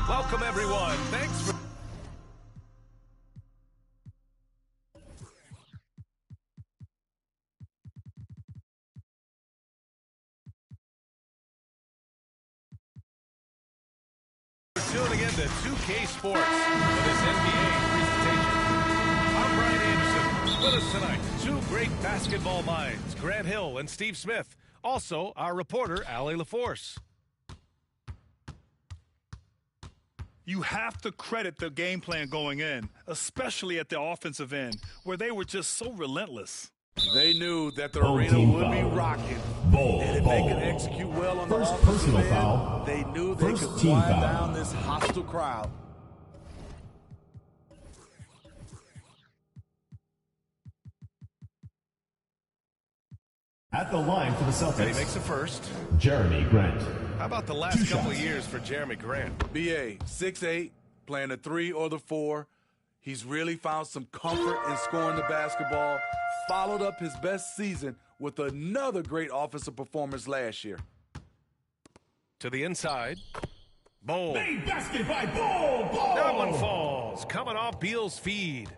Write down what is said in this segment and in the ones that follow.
Welcome, everyone. Thanks for... tuning in to 2K Sports for this NBA presentation. I'm Brian Anderson. With us tonight, two great basketball minds, Grant Hill and Steve Smith. Also, our reporter, Allie LaForce. You have to credit the game plan going in, especially at the offensive end, where they were just so relentless. They knew that the arena would be rocking, and if they could execute well on the offensive end, they knew they could quiet down this hostile crowd. At the line for the Celtics, He makes the first. Jeremy Grant. How about the last couple of years for Jeremy Grant? BA, 6'8", playing the 3 or the 4. He's really found some comfort in scoring the basketball, followed up his best season with another great offensive performance last year. To the inside. Bowl. Made basket by Ball. That one falls. Coming off Beal's feed.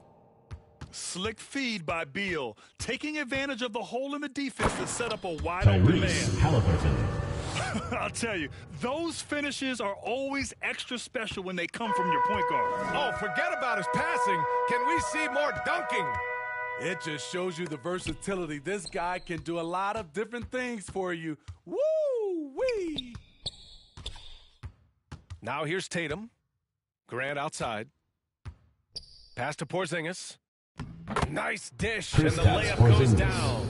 Slick feed by Beal, taking advantage of the hole in the defense to set up a wide-open man. Halliburton. I'll tell you, those finishes are always extra special when they come from your point guard. Oh, forget about his passing. Can we see more dunking? It just shows you the versatility. This guy can do a lot of different things for you. Woo-wee! Now here's Tatum. Grant outside. Pass to Porzingis. Nice dish, and the layup goes down.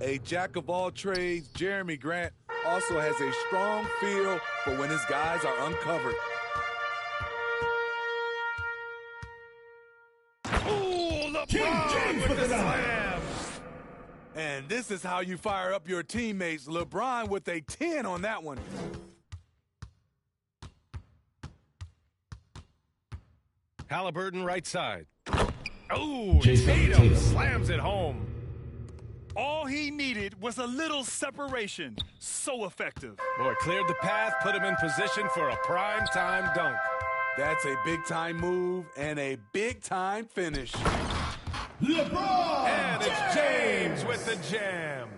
A jack of all trades, Jeremy Grant also has a strong feel for when his guys are uncovered. Ooh, LeBron with the slam. And this is how you fire up your teammates. LeBron with a 10 on that one. Halliburton right side. Oh, Jason Tatum slams it home. All he needed was a little separation. So effective. Boy, cleared the path, put him in position for a prime-time dunk. That's a big-time move and a big-time finish. LeBron And it's James with the jam.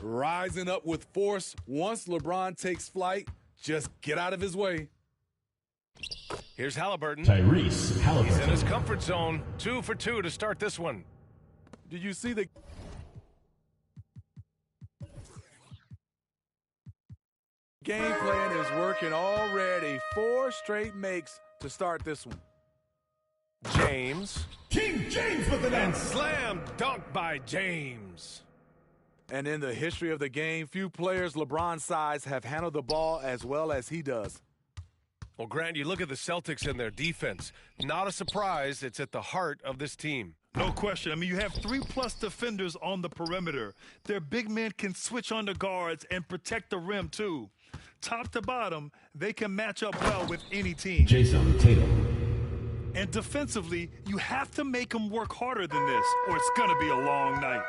Rising up with force. Once LeBron takes flight, just get out of his way. Here's Halliburton. Tyrese Halliburton. He's in his comfort zone. 2 for 2 to start this one. Did you see the game plan is working already? 4 straight makes to start this one. James. King James with the And dunk. slam dunk by James. And in the history of the game, few players LeBron's size have handled the ball as well as he does. Well, Grant, you look at the Celtics and their defense. Not a surprise, it's at the heart of this team. No question. I mean, you have 3+ defenders on the perimeter. Their big men can switch on the guards and protect the rim, too. Top to bottom, they can match up well with any team. Jason Tatum. And defensively, you have to make them work harder than this, or it's going to be a long night.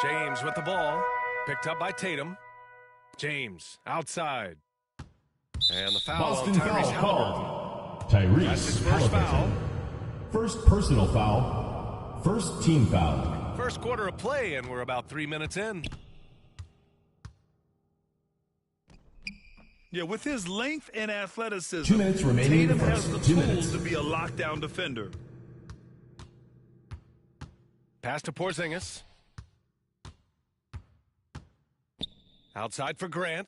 James with the ball. Picked up by Tatum. James outside. And the foul on Boston Tyrese foul Halliburton. called. Tyrese That's his first Halliburton. foul. First personal foul. First team foul. First quarter of play, and we're about 3 minutes in. Yeah, with his length and athleticism, 2 minutes remaining in the Tatum has first. the 2 tools minutes. to be a lockdown defender. Pass to Porzingis. Outside for Grant.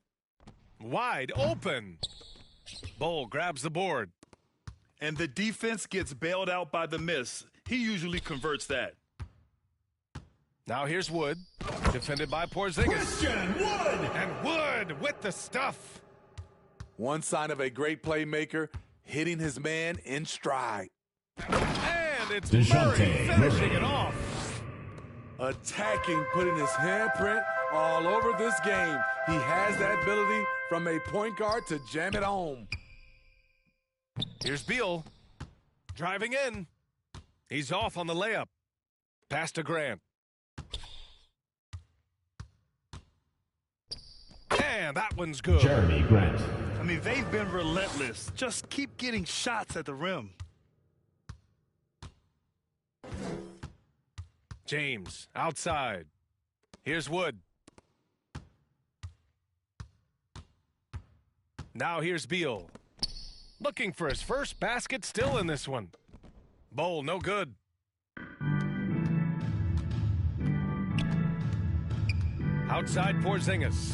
Wide open. Bull grabs the board. And the defense gets bailed out by the miss. He usually converts that. Now here's Wood. Defended by Porzingis. Christian Wood. And Wood with the stuff. One sign of a great playmaker, hitting his man in stride. And it's DeJounte Murray finishing Murray. it off. Attacking, putting his handprint all over this game. He has that ability from a point guard to jam it home. Here's Beal. Driving in. He's off on the layup. Pass to Grant. And that one's good. Jeremy Grant. I mean, they've been relentless. Just keep getting shots at the rim. James, outside. Here's Wood. Now here's Beal. Looking for his first basket, still in this one. Bowl, no good. Outside Porzingis.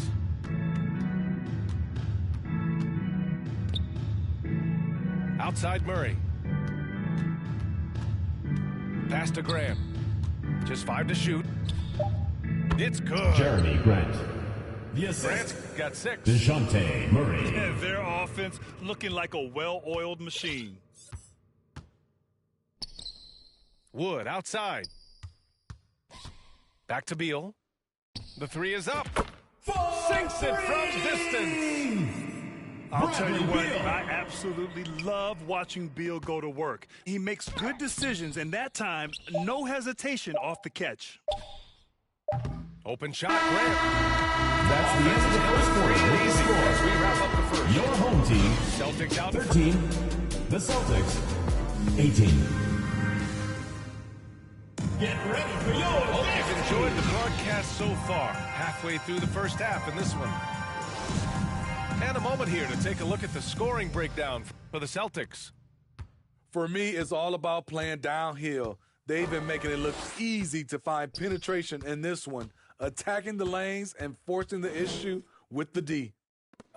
Outside Murray. Pass to Graham. Just 5 to shoot. It's good. Jeremy Grant. The Grant's assist. got 6. DeJounte Murray. And their offense looking like a well-oiled machine. Wood outside. Back to Beal. The 3 is up. Sinks it from distance. I'll tell you what, Beal. I absolutely love watching Beal go to work. He makes good decisions, and that time, no hesitation off the catch. Open shot, Graham. That's the end of the first quarter. With the Easy as score. we wrap up the first. Your home team, Celtics out. 13. The Celtics, 18. Get ready for your Hope you've enjoyed the broadcast so far. Halfway through the first half in this one. And a moment here to take a look at the scoring breakdown for the Celtics. For me, it's all about playing downhill. They've been making it look easy to find penetration in this one, attacking the lanes and forcing the issue with the D.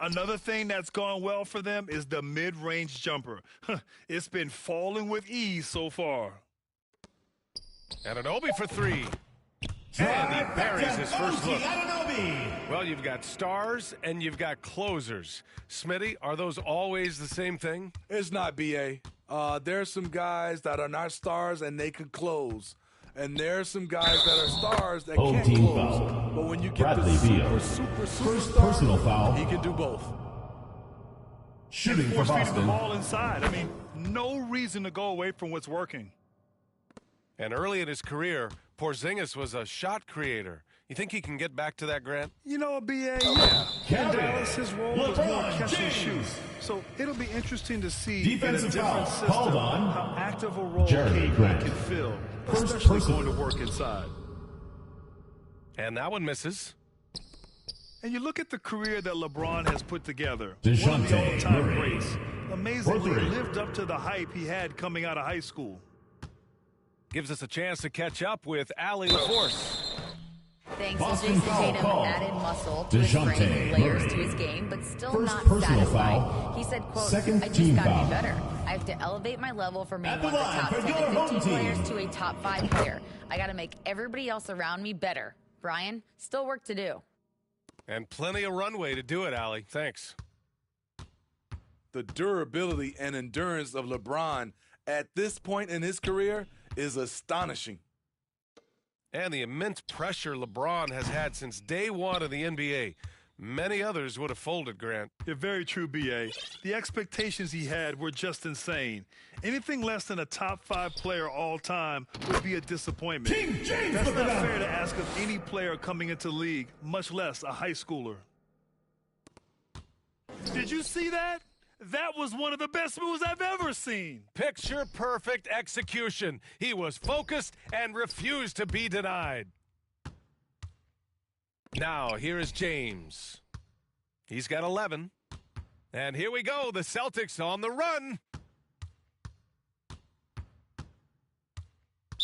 Another thing that's gone well for them is the mid-range jumper. It's been falling with ease so far. And Anunoby for 3. And he buries his first look. Well, you've got stars and you've got closers. Smitty, are those always the same thing? It's not, B.A. There's some guys that are not stars and they can close. And there's some guys that are stars that Home can't team close. foul. But when you get Bradley the Beal. super First star, personal foul. he can do both. Shooting for Force feeding the Boston. ball inside. I mean, no reason to go away from what's working. And early in his career, Porzingis was a shot creator. You think he can get back to that, Grant? You know, B.A., yeah. In Carry. Dallas, his role was more LeBron catch and James. shoot. So it'll be interesting to see Defensive in a different foul. system Called on how active a role Jeremy KD Grant. can fill, First especially person. going to work inside. And that one misses. And you look at the career that LeBron has put together. DeJounte One of the all-time Murray. greats. Amazingly For 3. lived up to the hype he had coming out of high school. Gives us a chance to catch up with Allie LaForce. Thanks. Boston Jason foul Tatum call. added muscle to his DeJounte frame and layers Murray. to his game, but still First not personal satisfied. foul. He said, quote, Second I just team gotta foul. be better. I have to elevate my level from being At the one of the line top for 10 your to home 15 players team. to a top 5 player. I gotta make everybody else around me better. Brian, still work to do. And plenty of runway to do it, Allie. Thanks. The durability and endurance of LeBron at this point in his career is astonishing. And the immense pressure LeBron has had since day one of the NBA. Many others would have folded, Grant. Yeah, very true, B.A. The expectations he had were just insane. Anything less than a top 5 player all time would be a disappointment. King James That's with the not dunk. fair to ask of any player coming into the league, much less a high schooler. Did you see that? That was one of the best moves I've ever seen. Picture perfect execution. He was focused and refused to be denied. Now, here is James. He's got 11. And here we go. The Celtics on the run.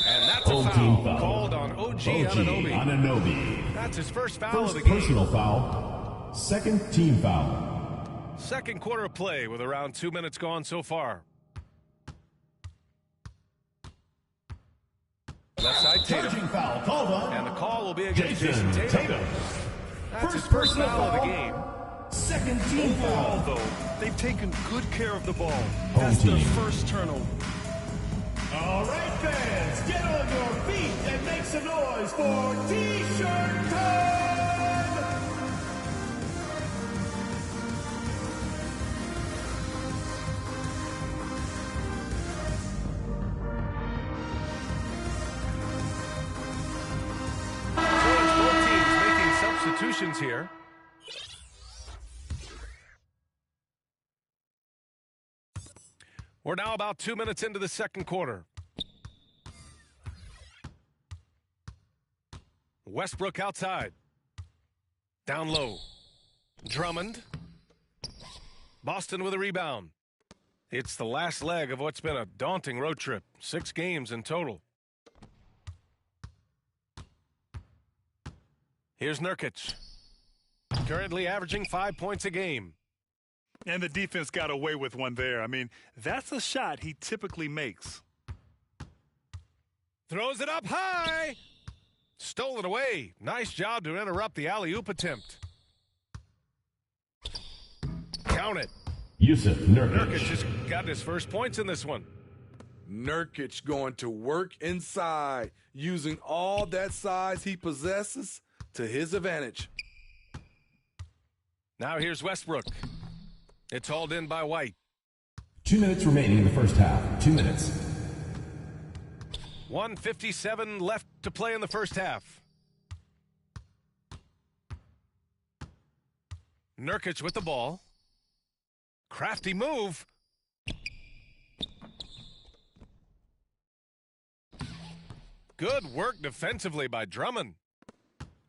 And that's a Home team foul foul. called on OG OG Anunoby. Anunoby. That's his first foul of First the game. personal foul. Second team foul. Second quarter of play with around 2 minutes gone so far. Left side Tatum. Charging foul called on. And the call will be against Jason Jason Tatum. That's his first personal foul of the game. Second team Overall, foul. though, they've taken good care of the ball. Home That's their team. first turnover. All right, fans, get on your feet and make some noise for T-shirt time! So it's both teams making substitutions here. We're now about 2 minutes into the second quarter. Westbrook outside. Down low. Drummond. Boston with a rebound. It's the last leg of what's been a daunting road trip. 6 games in total. Here's Nurkic. Currently averaging 5 points a game. And the defense got away with one there. I mean, that's a shot he typically makes. Throws it up high. Stole it away. Nice job to interrupt the alley-oop attempt. Count it. Yusuf Nurkic. Nurkic has got his first points in this one. Nurkic going to work inside, using all that size he possesses to his advantage. Now here's Westbrook. It's hauled in by White. 2 minutes remaining in the first half. 2 minutes. 1:57 left to play in the first half. Nurkic with the ball. Crafty move. Good work defensively by Drummond.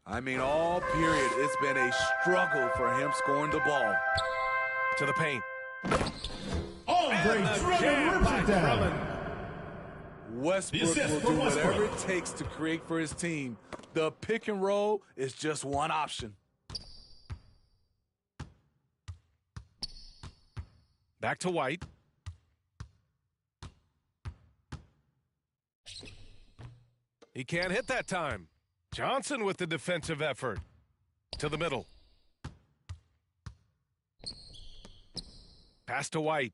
I mean, all period, it's been a struggle for him scoring the ball. To the paint. Andre Drummond rips it down. Westbrook will do whatever it takes to create for his team. The pick and roll is just one option. Back to White. He can't hit that time. Johnson with the defensive effort. To the middle. Pass to White.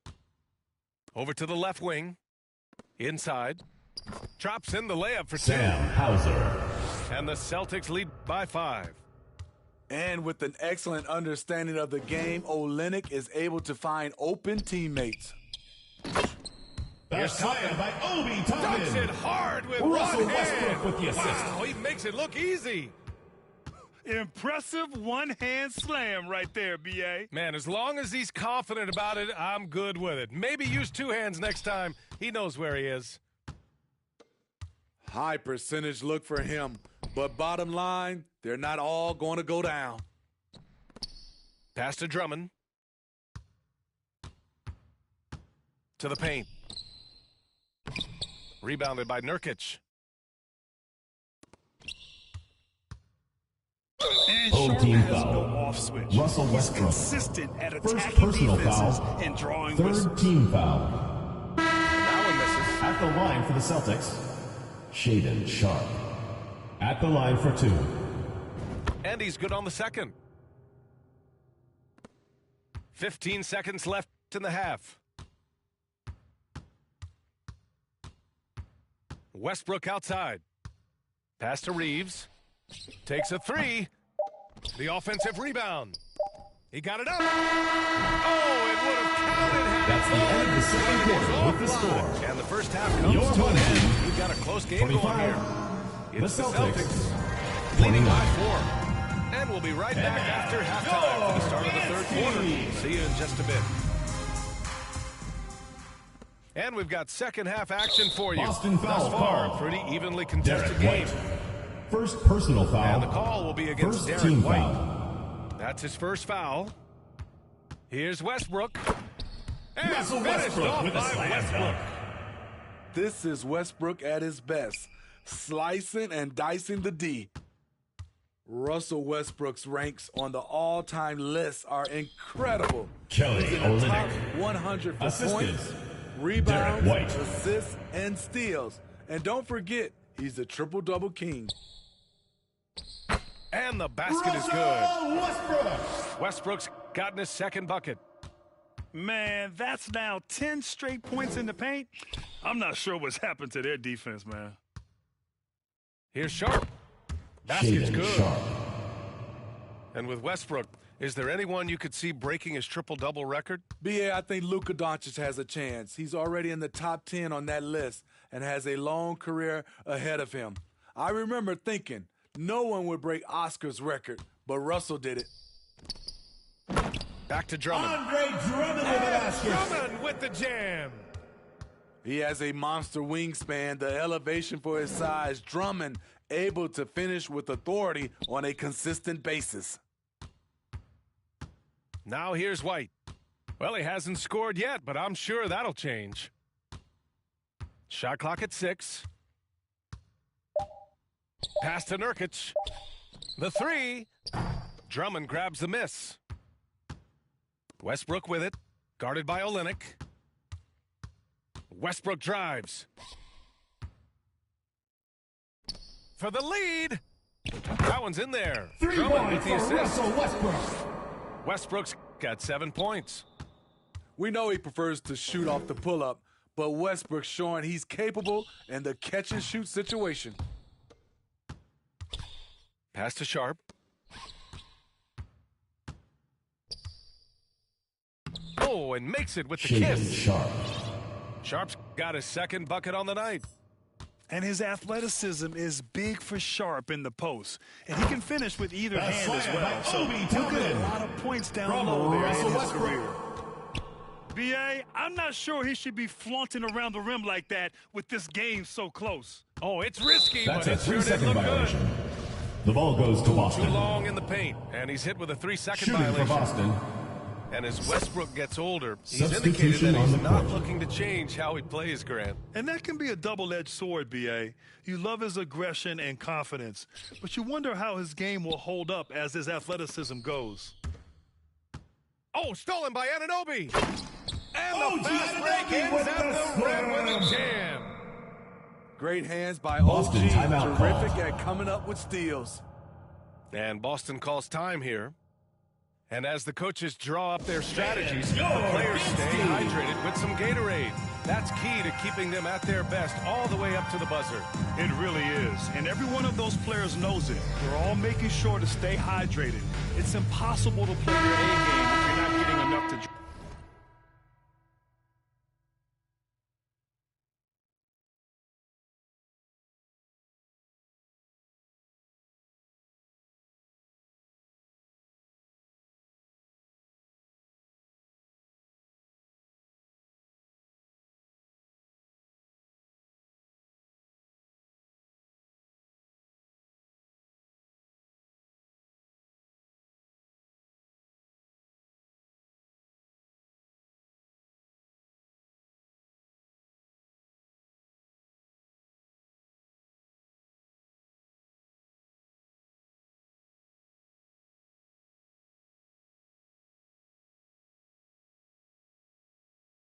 Over to the left wing. Inside. Drops in the layup for 2. Sam Hauser. And the Celtics lead by 5. And with an excellent understanding of the game, Olynyk is able to find open teammates. That's slam by Obi Dunks it Toppin. hard with Russell one Westbrook hand. with the assist. Wow, he makes it look easy. Impressive one-hand slam right there, B.A. Man, as long as he's confident about it, I'm good with it. Maybe use 2 hands next time. He knows where he is. High percentage look for him. But bottom line, they're not all going to go down. Pass to Drummond. To the paint. Rebounded by Nurkic. And Home Sharp team has foul. no off switch. Russell He's Westbrook. consistent at First attacking personal defenses foul. and drawing 3rd whistles. team foul. That one misses. At the line for the Celtics, Shaedon Sharp. At the line for 2. And he's good on the second. 15 seconds left in the half. Westbrook outside. Pass to Reeves. Takes a 3. The offensive rebound. He got it up. Oh, it would have counted. That's the end of the second quarter with the score. And the first half comes Your to an opponent, end. We've got a close game going 25. here. It's The the Celtics, Celtics leading 29. by 4. And we'll be right back after halftime for the start of the third quarter. See you in just a bit. And we've got second half action for you. Boston foul Thus far, call. pretty evenly contested Derek game. White. First personal foul. And the call will be against First Derek team White. foul. That's his first foul. Here's Westbrook. And Russell finished Westbrook off with a by slam Westbrook. dunk. This is Westbrook at his best, slicing and dicing the D. Russell Westbrook's ranks on the all-time list are incredible. Kelly He's in the top Olynyk. 100 for Assisted. points, rebounds, Derek White. assists, and steals. And don't forget, he's the triple-double king. And the basket is good. Russell Westbrook. Westbrook's gotten his second bucket. Man, that's now 10 straight points in the paint. I'm not sure what's happened to their defense, man. Here's Sharp. Basket's Shaedon good. Sharp. And with Westbrook, is there anyone you could see breaking his triple-double record? BA, I think Luka Doncic has a chance. He's already in the top 10 on that list and has a long career ahead of him. I remember thinking no one would break Oscar's record, but Russell did it. Back to Drummond. Andre Drummond with the basket. Drummond with the jam. He has a monster wingspan, the elevation for his size. Drummond able to finish with authority on a consistent basis. Now here's White. Well, he hasn't scored yet, but I'm sure that'll change. Shot clock at 6. Pass to Nurkic. The 3. Drummond grabs the miss. Westbrook with it, guarded by Olynyk. Westbrook drives. For the lead. That one's in there. 3 Drummond with points the for assist. Russell Westbrook. Westbrook's got 7 points. We know he prefers to shoot off the pull-up, but Westbrook's showing he's capable in the catch-and-shoot situation. Pass to Sharp. Oh, and makes it with the Shaden kiss. Sharp. Sharp's got his second bucket on the night. And his athleticism is big for Sharp in the post. And he can finish with either That's hand as slam well. by So Obi he'll get a Toppin. lot of points down From low there Russell in his Westbrook. career. B.A., I'm not sure he should be flaunting around the rim like that with this game so close. Oh, it's risky, That's but a it sure did 3-second look violation. good. The ball goes to Too Boston. long in the paint, and he's hit with a 3-second Shooting for violation. Boston. And as Westbrook gets older, he's indicated Substitution that on he's the not court. looking to change how he plays, Grant. And that can be a double-edged sword, B.A. You love his aggression and confidence, but you wonder how his game will hold up as his athleticism goes. Oh, stolen by Anunoby. And Oh, the fast break Anunoby ends with at the the rim with a slam. jam. Great hands by Boston OG. timeout Terrific called. at coming up with steals. And Boston calls time here. And as the coaches draw up their strategies, the your players best stay team. hydrated with some Gatorade. That's key to keeping them at their best all the way up to the buzzer. It really is. And every one of those players knows it. They're all making sure to stay hydrated. It's impossible to play your A game if you're not getting enough to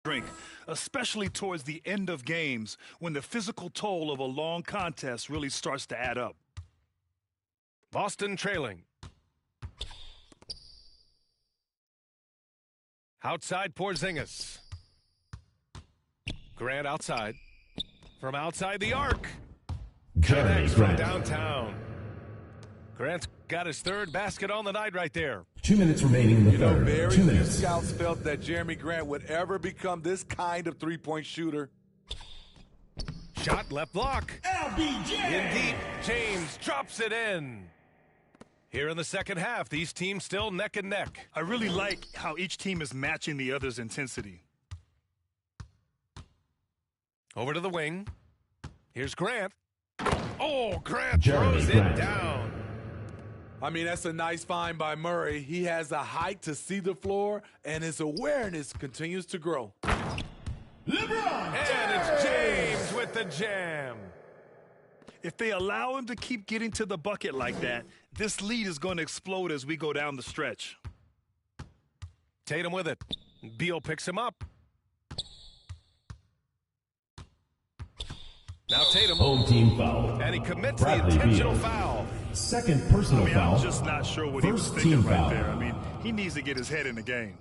drink. Especially towards the end of games when the physical toll of a long contest really starts to add up. Boston trailing. Outside Porzingis. Grant outside. From outside the arc. Jeremy Connects from Grant. downtown. Grant's got his third basket on the night right there. 2 minutes remaining in the You know, third. very 2 few minutes. scouts felt that Jeremy Grant would ever become this kind of three-point shooter. Shot left block. LBJ. In deep, James drops it in. Here in the second half, these teams still neck and neck. I really like how each team is matching the other's intensity. Over to the wing. Here's Grant. Oh, Grant Jeremy throws Grant. it down. I mean, that's a nice find by Murray. He has the height to see the floor, and his awareness continues to grow. LeBron. And it's James with the jam. If they allow him to keep getting to the bucket like that, this lead is going to explode as we go down the stretch. Tatum with it. Beal picks him up. Now Tatum. Home team foul. And he commits Bradley the intentional Beal. foul. Second personal I mean, foul. I'm just not sure what he was First thinking team right foul. there. I mean, he needs to get his head in the game.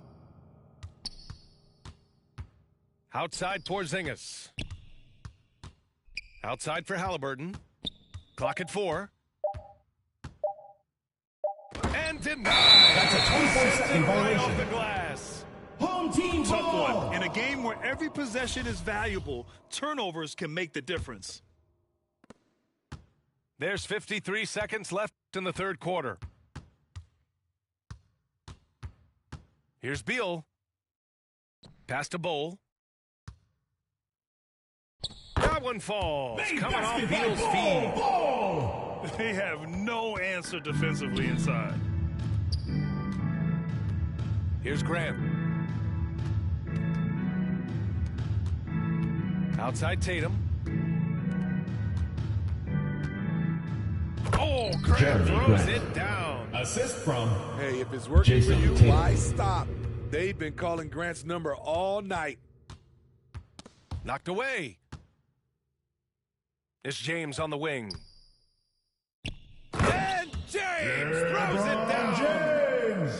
Outside Porzingis. Outside for Halliburton. Clock at 4. And denied. That's a 24-second Right off violation. the glass. Home team Tough ball. one. In a game where every possession is valuable, turnovers can make the difference. There's 53 seconds left in the third quarter. Here's Beal. Pass to Bowl. one falls. Big Coming off basket by Beal's feed. Ball. They have no answer defensively inside. Here's Grant. Outside Tatum. Oh, Grant Jeremy throws Grant. it down. Assist from Hey, if it's working Jason for you, Tatum. why stop? They've been calling Grant's number all night. Knocked away. It's James on the wing. And James throws it down. James.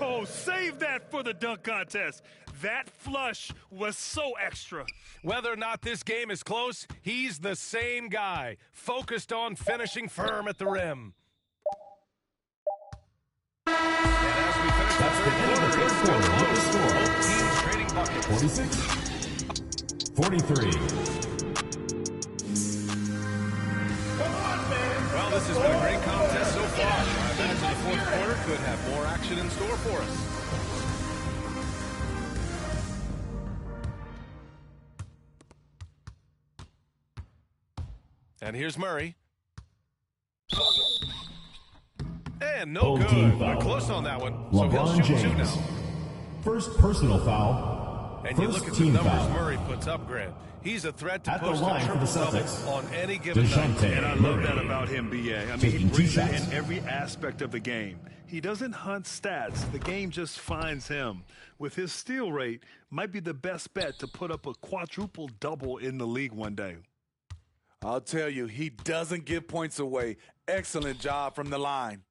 Oh, save that for the dunk contest. That flush was so extra. Whether or not this game is close, he's the same guy, focused on finishing firm at the rim. And as we finish the third quarter, it's still close. Both teams trading buckets. 46-43. Come on, man. Well, this has been a great contest so far. I imagine the fourth quarter could have more action in store for us. And here's Murray. And no Home good. team But foul. close on that one. So he'll LeBron shoot two James. now. First personal foul. And you First look at the team numbers foul. Murray puts up, Grant. He's a threat to At the post line a for the triple-double Celtics, on any given night. DeJounte And I love Murray. that about him, BA. I mean, Taking he two brings it shots. in every aspect of the game. He doesn't hunt stats. The game just finds him. With his steal rate, might be the best bet to put up a quadruple double in the league one day. I'll tell you, he doesn't give points away. Excellent job from the line.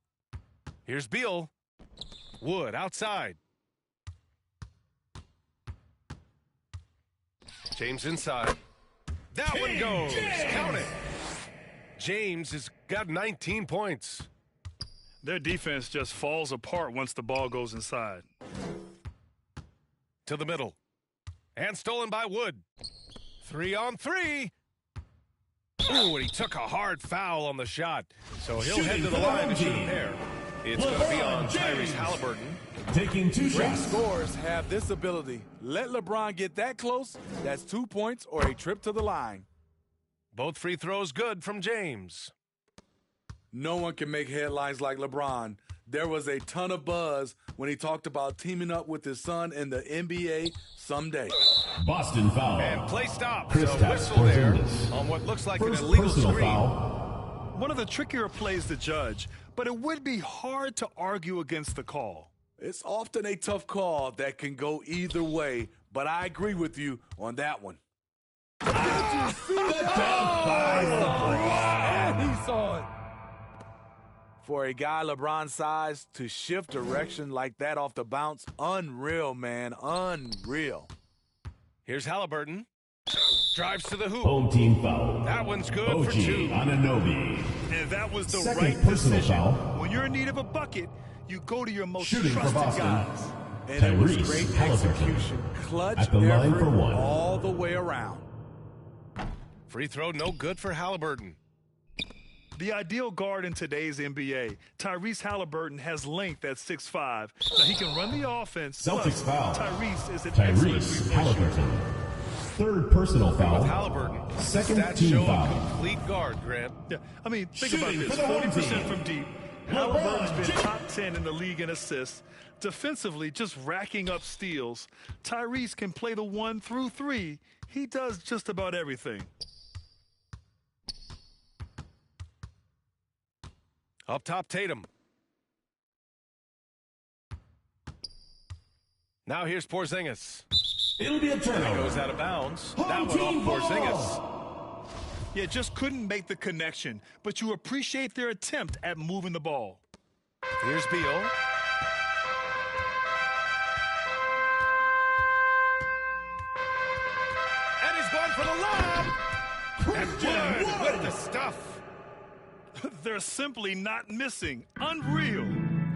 Here's Beal. Wood outside. James inside. That one goes. Count it. James has got 19 points. Their defense just falls apart once the ball goes inside. To the middle. And stolen by Wood. 3-on-3. Ooh, and he took a hard foul on the shot. So he'll head to the line to shoot a pair. It's going to be on Tyrese Halliburton. Taking two Great shots. scorers have this ability. Let LeBron get that close, that's 2 points or a trip to the line. Both free throws good from James. No one can make headlines like LeBron. There was a ton of buzz when he talked about teaming up with his son in the NBA someday. Boston foul. And play stop. Kristaps So whistle there Porzingis. on what looks like First an illegal personal screen. foul. One of the trickier plays to judge, but it would be hard to argue against the call. It's often a tough call that can go either way, but I agree with you on that one. The dunk by LeBron. And he saw it. For a guy LeBron's size to shift direction like that off the bounce, unreal, man, unreal. Here's Halliburton. Drives to the hoop. Home team foul. That one's good OG for two. Anunoby. And that was the Second right personal decision. foul. When you're in need of a bucket, you go to your most Shooting for trusted Boston. guys. And it was Tyrese great Halliburton. execution. Clutch At the line effort for one. all the way around. Free throw no good for Halliburton. The ideal guard in today's NBA, Tyrese Halliburton, has length at 6'5". Now he can run the offense. Celtics plus foul. Tyrese is an excellent Tyrese three-point Halliburton. Third personal foul. With Halliburton. Second Stats team show foul. a complete guard, Grant. shooter. Yeah, I mean, think Shooting about this: for the home 40% team. from deep. Halliburton's been top 10 in the league in assists. Defensively, just racking up steals. Tyrese can play the 1 through 3. He does just about everything. Up top, Tatum. Now here's Porzingis. It'll be a turnover. Goes out of bounds. Home That one team off Porzingis. ball. Yeah, just couldn't make the connection, but you appreciate their attempt at moving the ball. Here's Beal. And he's going for the lob. And Wood with the stuff. They're simply not missing. Unreal.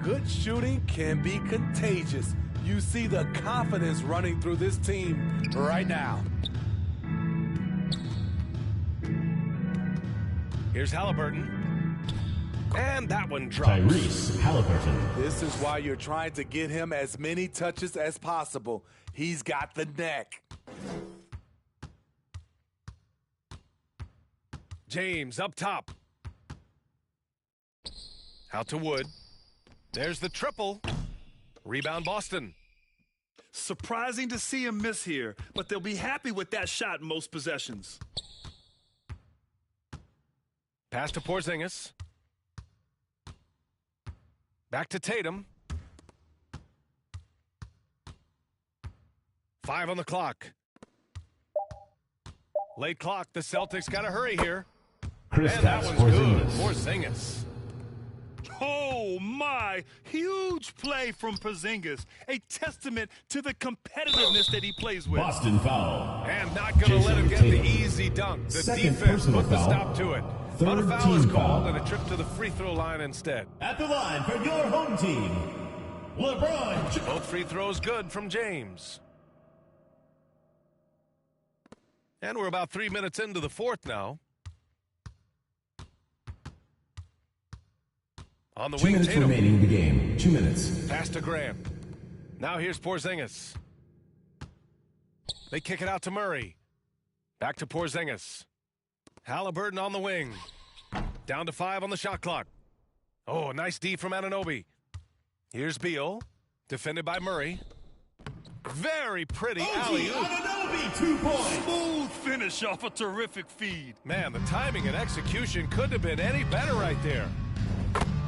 Good shooting can be contagious. You see the confidence running through this team right now. Here's Halliburton. And that one drops. Tyrese Halliburton. This is why you're trying to get him as many touches as possible. He's got the neck. James up top. Out to Wood. There's the triple. Rebound Boston. Surprising to see him miss here, but they'll be happy with that shot in most possessions. Pass to Porzingis. Back to Tatum. 5 on the clock. Late clock. The Celtics got to hurry here. And that one's good. Porzingis. Oh, my. Huge play from Porzingis. A testament to the competitiveness that he plays with. Boston foul. And not going to let him get the easy dunk. The defense put the stop to it. But a foul is called and a trip to the free throw line instead. At the line for your home team, LeBron. Both free throws good from James. And we're about 3 minutes into the fourth now. On the 2 wing, minutes Tatum. remaining in the game. 2 minutes. Pass to Grant. Now here's Porzingis. They kick it out to Murray. Back to Porzingis. Halliburton on the wing. Down to 5 on the shot clock. Oh, nice D from Anunoby. Here's Beal. Defended by Murray. Very pretty alley-oop. Anunoby, 2 points. Smooth finish off a terrific feed. Man, the timing and execution couldn't have been any better right there.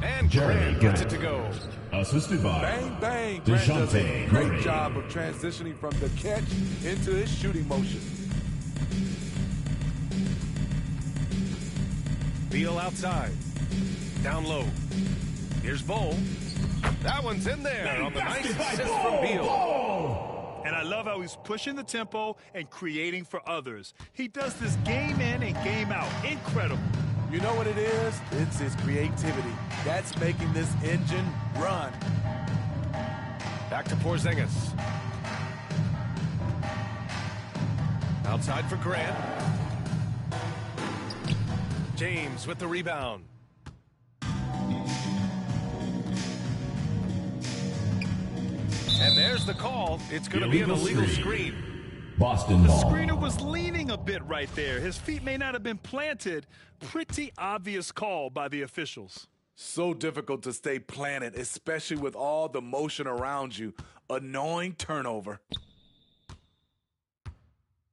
And Jeremy Grant gets it Grant. to go. Assisted by Bang, bang. Grant does a DeJounte great Murray. job of transitioning from the catch into his shooting motion. Beal outside. Down low. Here's Bowl. That one's in there on the nice assist from Beal. And I love how he's pushing the tempo and creating for others. He does this game in and game out. Incredible. You know what it is? It's his creativity. That's making this engine run. Back to Porzingis. Outside for Grant. James with the rebound. And there's the call. It's going to be an illegal screen. Boston The ball. screener was leaning a bit right there. His feet may not have been planted. Pretty obvious call by the officials. So difficult to stay planted, especially with all the motion around you. Annoying turnover.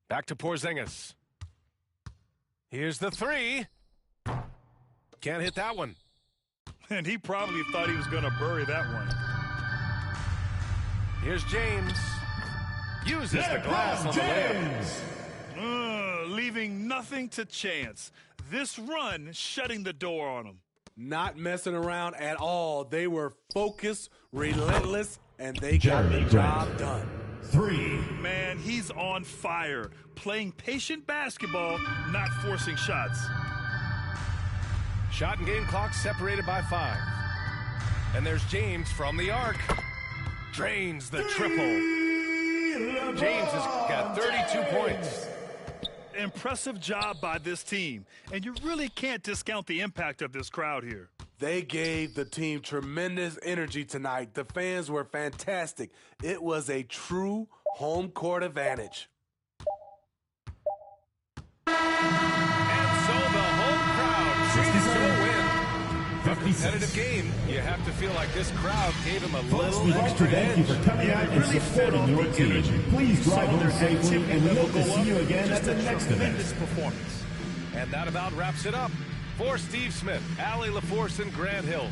Back to Porzingis. Here's the three. Can't hit that one. And he probably thought he was going to bury that one. Here's James. Uses the glass on the layup. Leaving nothing to chance. This run shutting the door on him. Not messing around at all. They were focused, relentless, and they got Jeremy the job Grant. done. 3. Man, he's on fire. Playing patient basketball, not forcing shots. Shot and game clock separated by 5. And there's James from the arc. Drains the triple. James has got 32 points. Impressive job by this team. And you really can't discount the impact of this crowd here. They gave the team tremendous energy tonight. The fans were fantastic. It was a true home court advantage. And so the home crowd treated to a win. A competitive game. You have to feel like this crowd gave him a little We'd like to extra thank you edge. for coming out and really fed supporting off your the team. energy. Please drive Saw home their safely, activity and we level hope to go see up. you again at Just the a next event. tremendous performance. And that about wraps it up. For Steve Smith, Allie LaForce, and Grant Hill.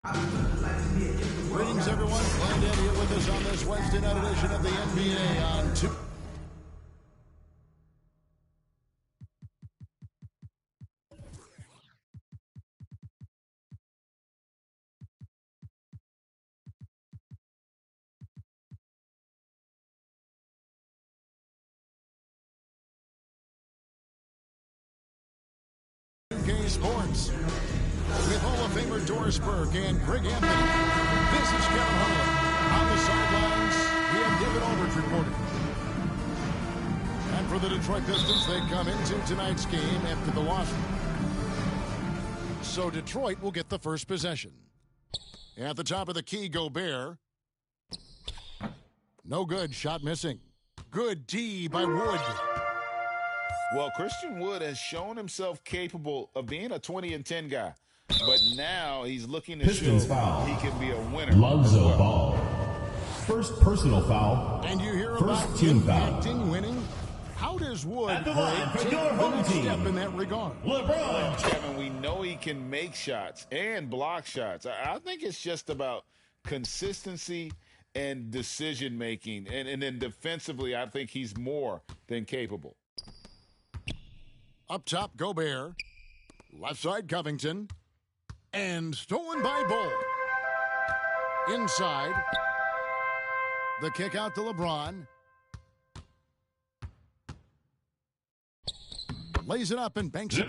Greetings, everyone. Glad to have you with us on this Wednesday night edition of the NBA on 2. Sports with Hall of Famer Doris Burke and Greg Anthony. This is Kevin Harlan. On the sidelines, we have David Aldridge reporting. And for the Detroit Pistons, they come into tonight's game after the loss. So Detroit will get the first possession. At the top of the key, Gobert. No good, shot missing. Good D by Wood. Well, Christian Wood has shown himself capable of being a 20-10 guy, but now he's looking to Pistons show foul. he can be a winner. Lonzo Ball. First personal foul. And you hear First about team foul. acting winning. How does Wood At the line for take your the home next team, step in that regard? LeBron. Kevin, we know he can make shots and block shots. I think it's just about consistency and decision-making, and then defensively, I think he's more than capable. Up top, Gobert. Left side, Covington. And stolen by Bol. Inside. The kick out to LeBron. Lays it up and banks it.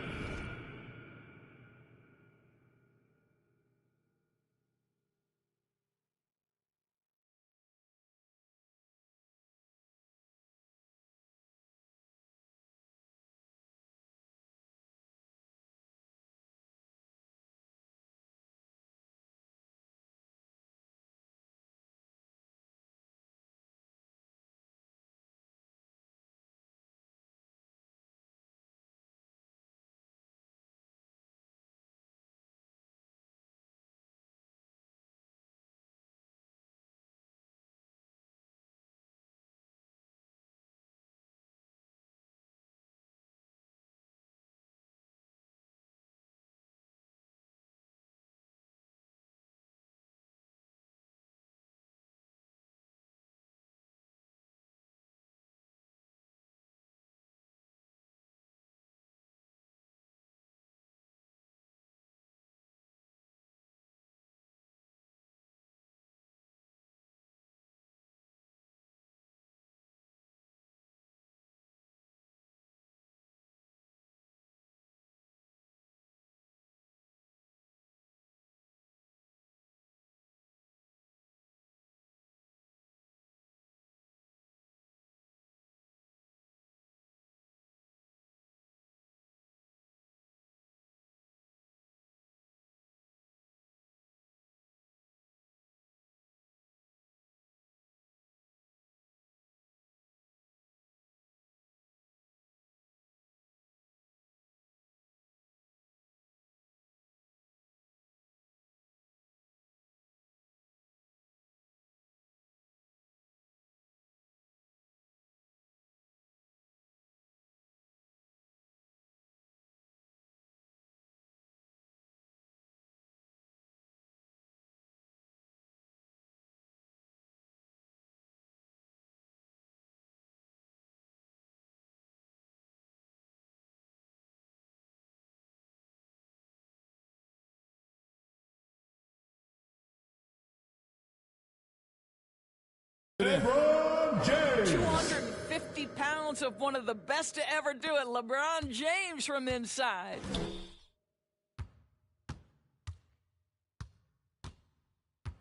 LeBron James. 250 pounds of one of the best to ever do it, LeBron James from inside.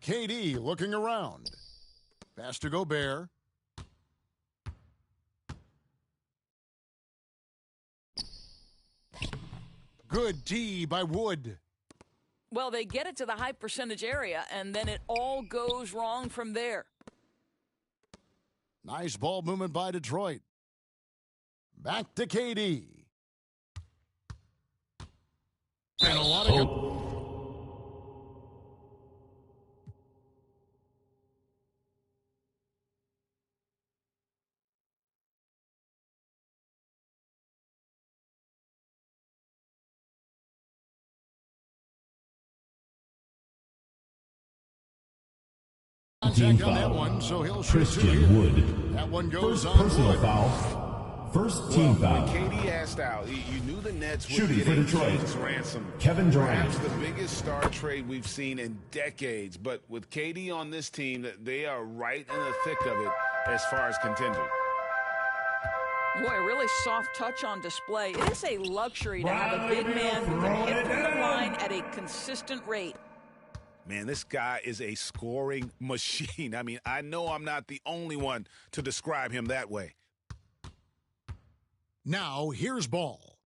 KD looking around. Pass to Gobert. Good D by Wood. Well, they get it to the high percentage area, and then it all goes wrong from there. Nice ball movement by Detroit. Back to KD. And a lot of Team On that foul. one, so he'll shoot Christian two here. Wood. That one goes First on personal Wood. foul. First team foul. When KD asked out, you knew the Nets would Shooting get for a Detroit. James ransom. Kevin Durant. Perhaps the biggest star trade we've seen in decades. But with KD on this team, they are right in the thick of it as far as contending. Boy, really soft touch on display. It is a luxury to have a big man who can hit from the line at a consistent rate. Man, this guy is a scoring machine. I mean, I know I'm not the only one to describe him that way. Now, here's Ball.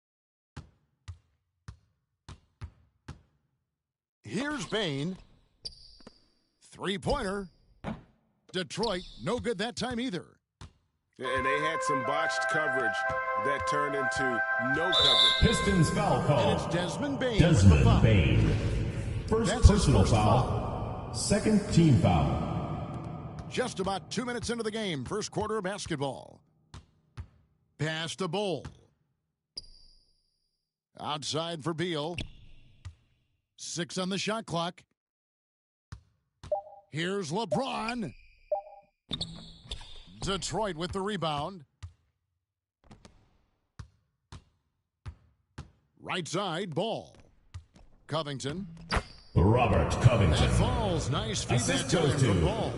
Here's Bain. Three-pointer. Detroit, no good that time either. And they had some botched coverage that turned into no coverage. Pistons foul call. And it's Desmond Bain. with the foul. Desmond Bain. First That's his personal first foul. Second team foul. Just about 2 minutes into the game, first quarter of basketball. Pass to Bowl. Outside for Beal. 6 on the shot clock. Here's LeBron. Detroit with the rebound. Right side, Ball. Covington. Robert Covington. That falls. Nice feed that Assist time goes from to Ball.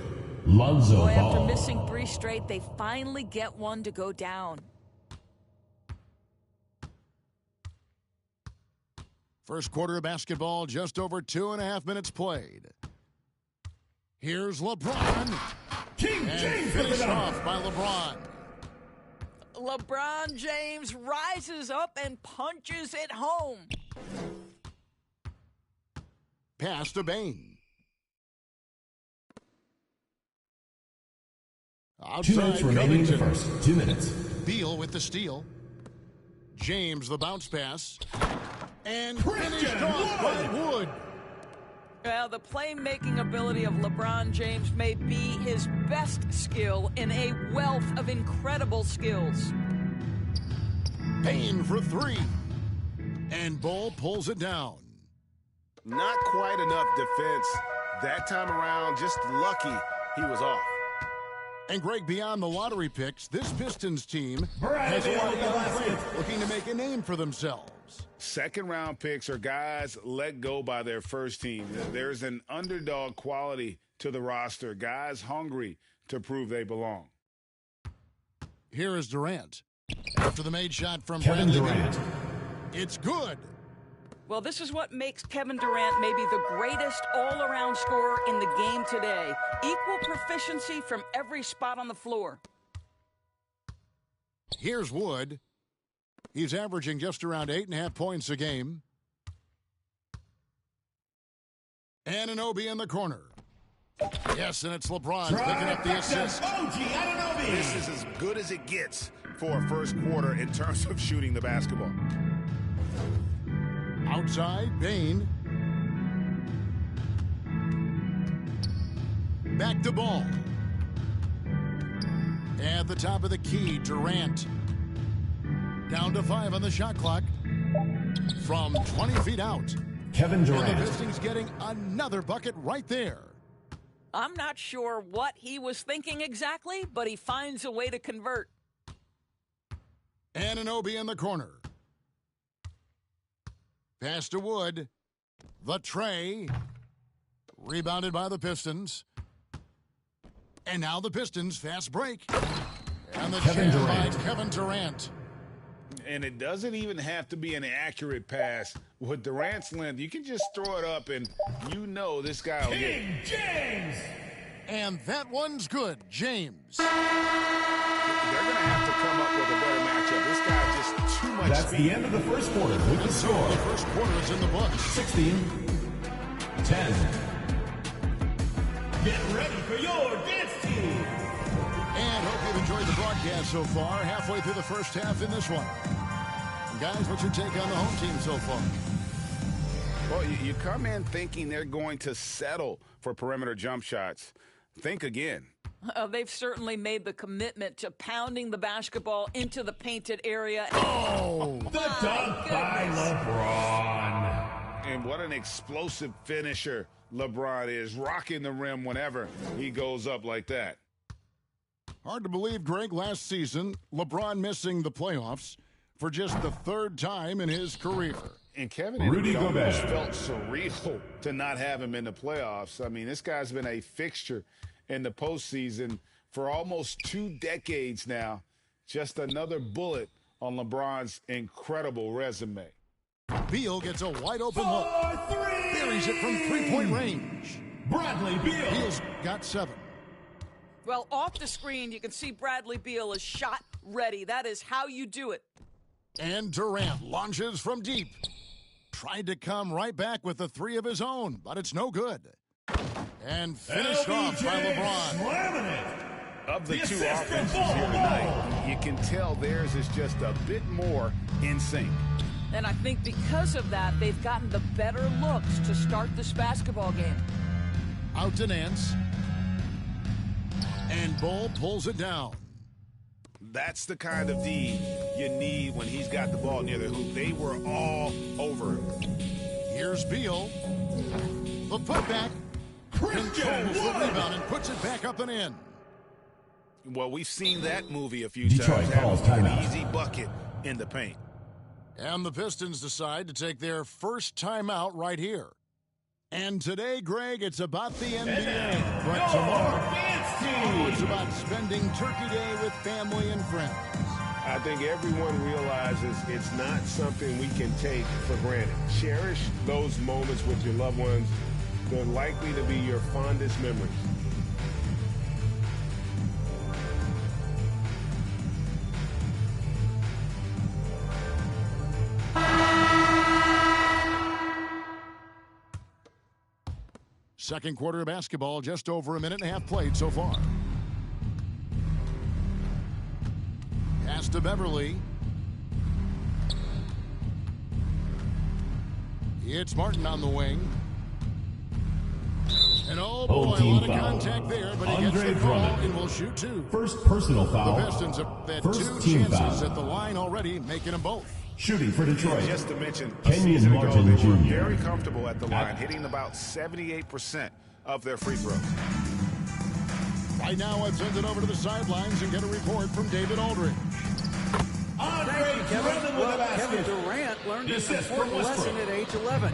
Lonzo Boy, after Ball. missing 3 straight, they finally get one to go down. First quarter of basketball, just over 2.5 minutes played. Here's LeBron. King And James with finished it off by LeBron. LeBron James rises up and punches it home. Pass to Bain. 2 minutes remaining in the Covington. first. 2 minutes. Beal with the steal. James the bounce pass. And finished off by Wood. Well, the playmaking ability of LeBron James may be his best skill in a wealth of incredible skills. Bain for 3. And Ball pulls it down. Not quite enough defense that time around. Just lucky he was off. And Greg, beyond the lottery picks, this Pistons team has a lot of young players looking to make a name for themselves. Second-round picks are guys let go by their first team. There's an underdog quality to the roster. Guys hungry to prove they belong. Here is Durant. After the made shot from Kevin Bradley Durant. Beal. It's good. Well, this is what makes Kevin Durant maybe the greatest all-around scorer in the game today. Equal proficiency from every spot on the floor. Here's Wood. He's averaging just around 8.5 points a game. Anunoby in the corner. Yes, and it's LeBron picking up the assist. This is as good as it gets for a first quarter in terms of shooting the basketball. Outside, Bain. Back to Ball. At the top of the key, Durant. Down to 5 on the shot clock. From 20 feet out. Kevin And the Durant. Pistons getting another bucket right there. I'm not sure what he was thinking exactly, but he finds a way to convert. Anunoby in the corner. Pass to Wood. The tray. Rebounded by the Pistons. And now the Pistons fast break. And the Kevin jam by Durant. Kevin Durant. And it doesn't even have to be an accurate pass. With Durant's length, you can just throw it up and you know this guy will get it. James. And that one's good. James. They're going to have to come up with a better matchup. This guy just too much That's speed. the end of the first quarter with the The score. first quarter is in the books. 16-10. Get ready for your dance team. And hope you've enjoyed the broadcast so far. Halfway through the first half in this one. Guys, what's your take on the home team so far? Well, you come in thinking they're going to settle for perimeter jump shots. Think again. They've certainly made the commitment to pounding the basketball into the painted area. The dunk by LeBron. And And what an explosive finisher LeBron is, rocking the rim whenever he goes up like that. Hard to believe, Greg, last season, LeBron missing the playoffs for just the third time in his career. And Kevin, it almost felt surreal to not have him in the playoffs. I mean, this guy's been a fixture in the postseason for almost 2 decades now. Just another bullet on LeBron's incredible resume. Beal gets a wide-open look. Buries it from three-point range. Bradley Beal. Beal's got 7. Well, off the screen, you can see Bradley Beal is shot ready. That is how you do it. And Durant launches from deep. Tried to come right back with a 3 of his own, but it's no good. And finished off by LeBron. Slamming it. Of the two offenses here tonight, you can tell theirs is just a bit more in sync. And I think because of that, they've gotten the better looks to start this basketball game. Out to Nance. And Bull pulls it down. That's the kind of D you need when he's got the ball near the hoop. They were all over him. Here's Beal. The putback. Controls the rebound and puts it back up and in. Well, we've seen that movie a few Detroit times. calls An timeout. easy bucket in the paint. And the Pistons decide to take their first timeout right here. And today, Greg, it's about the NBA. But tomorrow, it's about spending Turkey Day with family and friends. I think everyone realizes it's not something we can take for granted. Cherish those moments with your loved ones. They're likely to be your fondest memories. Second quarter of basketball, just over a minute and a half played so far. Pass to Beverly. It's Martin on the wing. And oh boy, a lot of contact there, but he gets the call and will shoot 2. First personal foul. The Pistons have had First 2 team chances foul. at the line already, making them both. Shooting for Detroit. Just to mention, a Kenyon season ago, Martin they were Jr. very comfortable at the line, hitting about 78% of their free throws. Right now, I've sent it over to the sidelines and get a report from David Aldridge. Kevin Durant learned this important lesson at age 11.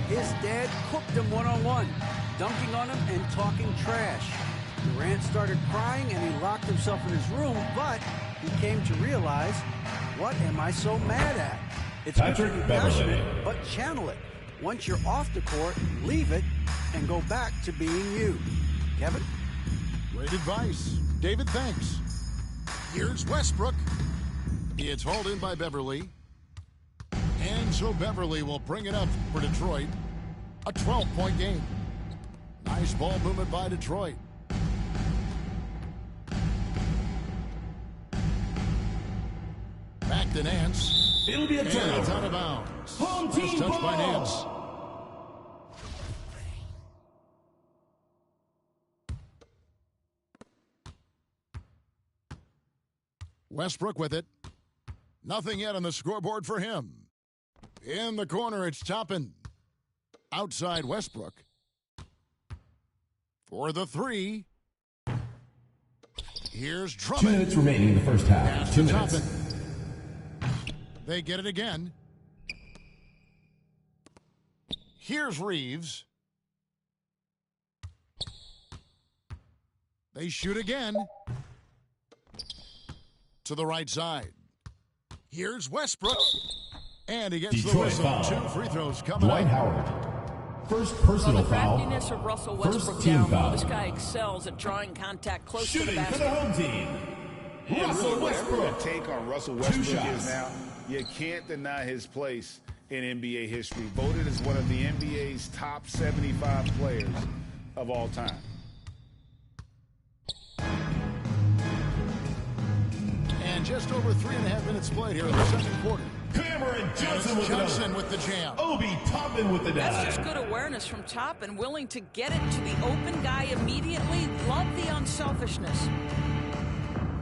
His dad cooked him one-on-one, dunking on him and talking trash. Durant started crying and he locked himself in his room, but he came to realize, what am I so mad at? It's Patrick good to be Beverley. passionate, but channel it. Once you're off the court, leave it and go back to being you. Kevin? Great advice. David, thanks. Here's Westbrook. It's hauled in by Beverly. And so Beverly will bring it up for Detroit. A 12-point game. Nice ball movement by Detroit. Back to Nance. It'll be a turnover. And it's out of bounds. Home team First touch by ball. Nance. Westbrook with it. Nothing yet on the scoreboard for him. In the corner, it's Toppin. Outside Westbrook. For the 3. Here's Drummond. 2 minutes remaining in the first half. Pass 2 to minutes. Toppin. They get it again. Here's Reeves. They shoot again. To the right side. Here's Westbrook. And he gets Detroit the whistle. foul. 2 free throws coming Dwight up. Howard. First personal The foul. craftiness of Russell First Westbrook team down low. foul. This guy excels at drawing contact close to the Shooting for basket. the home team. And Russell really, whatever Westbrook. the take on Russell 2 Westbrook shots. is now, you can't deny his place in NBA history. Voted as one of the NBA's top 75 players of all time. And just over 3.5 minutes played here in the second quarter. Cameron Johnson with Johnson with the jam. Obi Toppin with the That's dive. just good awareness from Toppin, willing to get it to the open guy immediately. Love the unselfishness.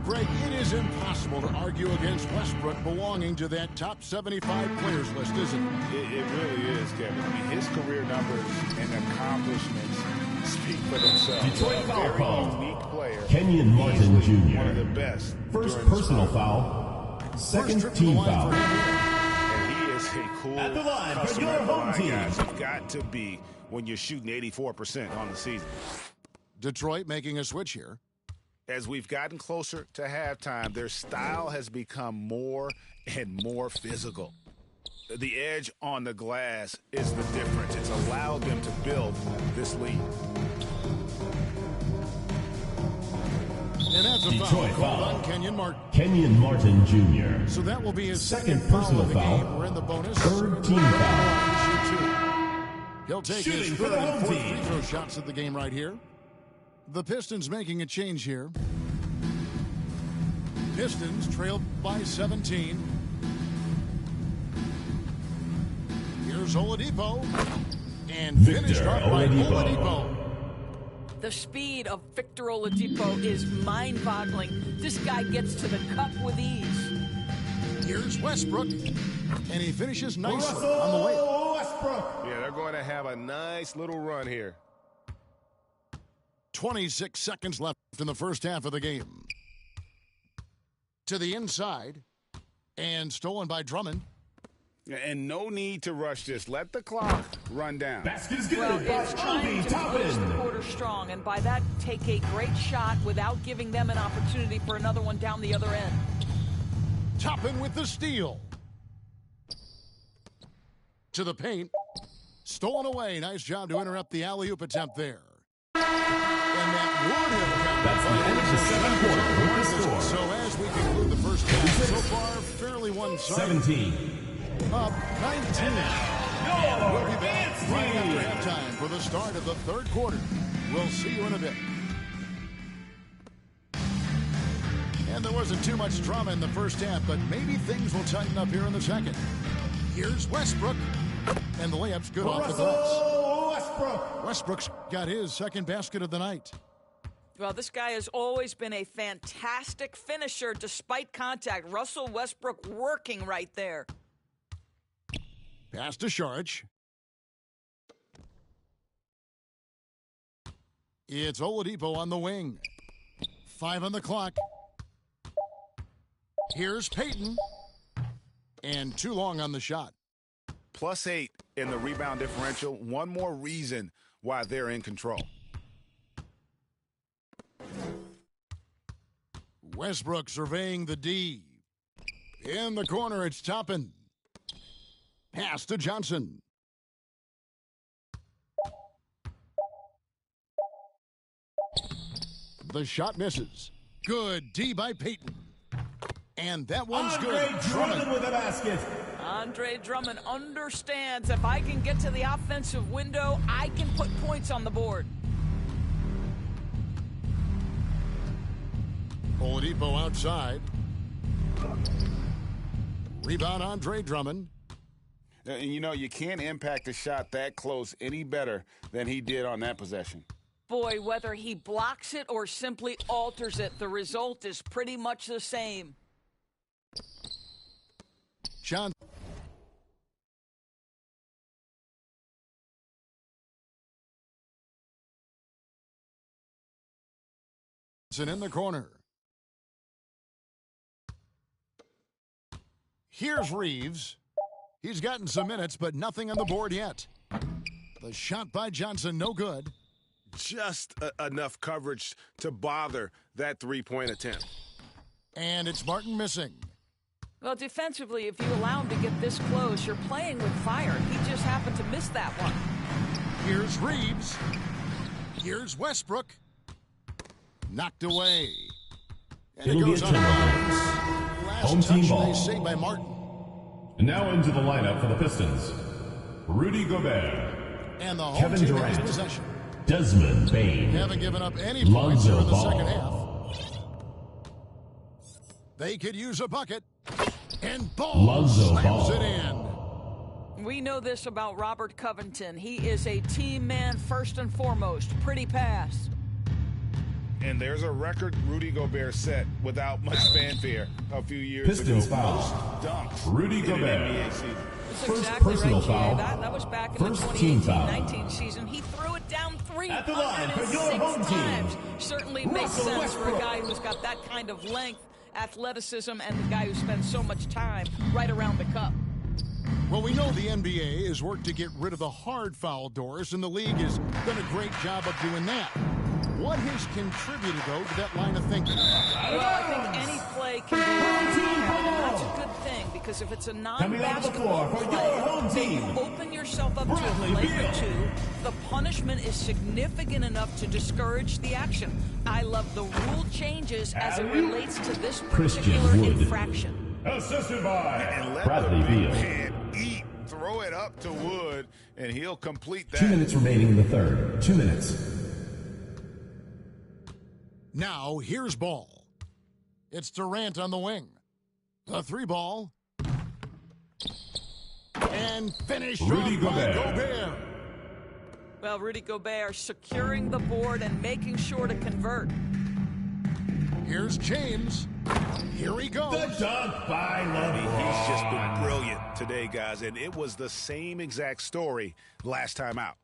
Greg, it is impossible to argue against Westbrook belonging to that top 75 players list, isn't it? It really is, Kevin. I mean, his career numbers and accomplishments speak for themselves. Detroit foul call. Unique player. Kenyon Martin Jr. One of the best. First personal foul. Second team foul. And he is a cool At the line for customer your of the home line, team. guys. You've got to be when you're shooting 84% on the season. Detroit making a switch here. As we've gotten closer to halftime, their style has become more and more physical. The edge on the glass is the difference. It's allowed them to build this lead. And that's a Detroit foul foul. on Kenyon Martin. Kenyon Martin Jr. So that will be his Second foul personal of the foul. game. We're in the bonus. Third team foul. He'll take Shooting his for third the and home fourth team. free throw shots of the game right here. The Pistons making a change here. Pistons trailed by 17. Here's Oladipo. And Victor finished off by Oladipo. Oladipo. The speed of Victor Oladipo is mind-boggling. This guy gets to the cup with ease. Here's Westbrook. And he finishes nicely on the layup. Westbrook. Yeah, they're going to have a nice little run here. 26 seconds left in the first half of the game. To the inside. And stolen by Drummond. And no need to rush this. Let the clock run down. Basket is good Well, by it's trying Obi to close the Toppin. quarter strong, and by that, take a great shot without giving them an opportunity for another one down the other end. Toppin with the steal. To the paint. Stolen away. Nice job to interrupt the alley-oop attempt there. And that would have That's the end of the second quarter with the score. So as we conclude the first half, so far fairly one-sided. 17. Up 19. We'll be back right after halftime for the start of the third quarter. We'll see you in a bit. And there wasn't too much drama in the first half, but maybe things will tighten up here in the second. Here's Westbrook. And the layup's good off the glass. Westbrook's got his second basket of the night. Well, this guy has always been a fantastic finisher despite contact. Russell Westbrook working right there. Pass to Saric. It's Oladipo on the wing. 5 on the clock. Here's Payton. And too long on the shot. +8 in the rebound differential. One more reason why they're in control. Westbrook surveying the D. In the corner, it's Toppin. Pass to Johnson. The shot misses. Good D by Payton. And that one's good. Drummond with a basket. Andre Drummond understands if I can get to the offensive window, I can put points on the board. Oladipo outside. Rebound Andre Drummond. And you know, you can't impact a shot that close any better than he did on that possession. Boy, whether he blocks it or simply alters it, the result is pretty much the same. Johnson in the corner. Here's Reeves. He's gotten some minutes, but nothing on the board yet. The shot by Johnson, no good. Just enough coverage to bother that three-point attempt. And it's Martin missing. Well, defensively, if you allow him to get this close, you're playing with fire. He just happened to miss that one. Here's Reeves. Here's Westbrook. Knocked away. And It'll it goes be a on turnover. last Home team touch, ball. they say by Martin. And now into the lineup for the Pistons. Rudy Gobert. And the home Kevin team Durant. has possession. Desmond Bain. Haven't given up any points here Lonzo in the Ball. second half. They could use a bucket. And Ball Lonzo slams Ball. it in. We know this about Robert Covington. He is a team man first and foremost. Pretty pass. And there's a record Rudy Gobert set without much fanfare a few years Pistons ago. foul. Most dunks Rudy in Gobert. an NBA season. That's First exactly personal right, foul. Jay. That was back in First the team foul. 2018-19 season. He threw it down At the line for your home 306 team, times. Certainly makes Russell sense for a Westbrook. guy who's got that kind of length, athleticism, and the guy who spends so much time right around the cup. Well, we know the NBA has worked to get rid of the hard foul, Doris, and the league has done a great job of doing that. What has contributed, though, to that line of thinking? Well, I think any play can be wrong, and that's a good thing, because if it's a non-basketball play, you open yourself up to a play or two, the punishment is significant enough to discourage the action. I love the rule changes as it relates to this particular infraction. Assisted by And let Bradley the big Beal. man eat. Throw it up to Wood, and he'll complete that. 2 minutes remaining in the third. 2 minutes. Now, here's ball. It's Durant on the wing. The 3-ball. And finish Rudy off by Gobert. Gobert. Well, Rudy Gobert securing the board and making sure to convert. Here's James. Here he goes. The dunk by LeBron. He's just been brilliant today, guys, and it was the same exact story last time out.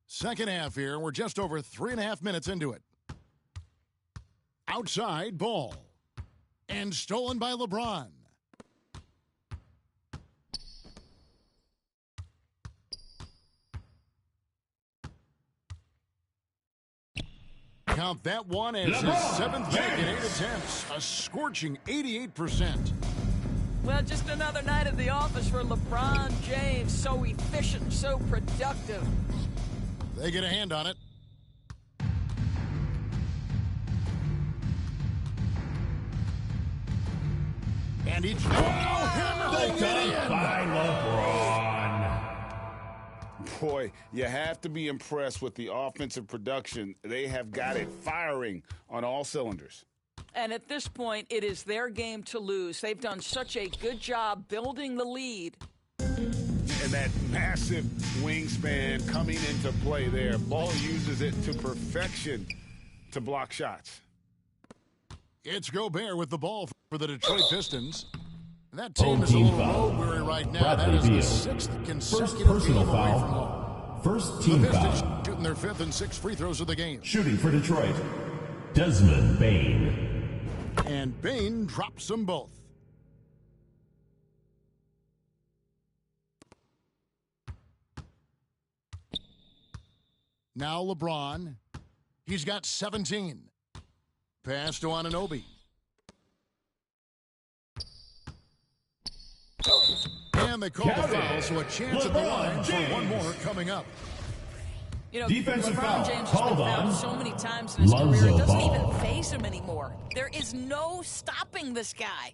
Second half here, and we're just over 3.5 minutes into it. Outside ball. And stolen by LeBron. Count that one as his 7th back in 8 attempts. A scorching 88%. Well, just another night at the office for LeBron James. So efficient, so productive. They get a hand on it. And each The dunk by LeBron. Boy, you have to be impressed with the offensive production. They have got it firing on all cylinders. And at this point, it is their game to lose. They've done such a good job building the lead. And that massive wingspan coming into play there. Ball uses it to perfection to block shots. It's Gobert with the ball for the Detroit Pistons. That team Home is a team little foul. road weary right now. Bradley That is Beal. the 6th consecutive First personal game away from foul. home. First The team Pistons foul. shooting their 5th and 6th free throws of the game. Shooting for Detroit, Desmond Bane. And Bane drops them both. Now LeBron. He's got 17. Pass to Anunoby. And they call the foul, so a chance at the line for one more coming up. You know, Defensive LeBron foul. James has Called been on fouled so many times in his Lonzo career, it doesn't Ball. even faze him anymore. There is no stopping this guy.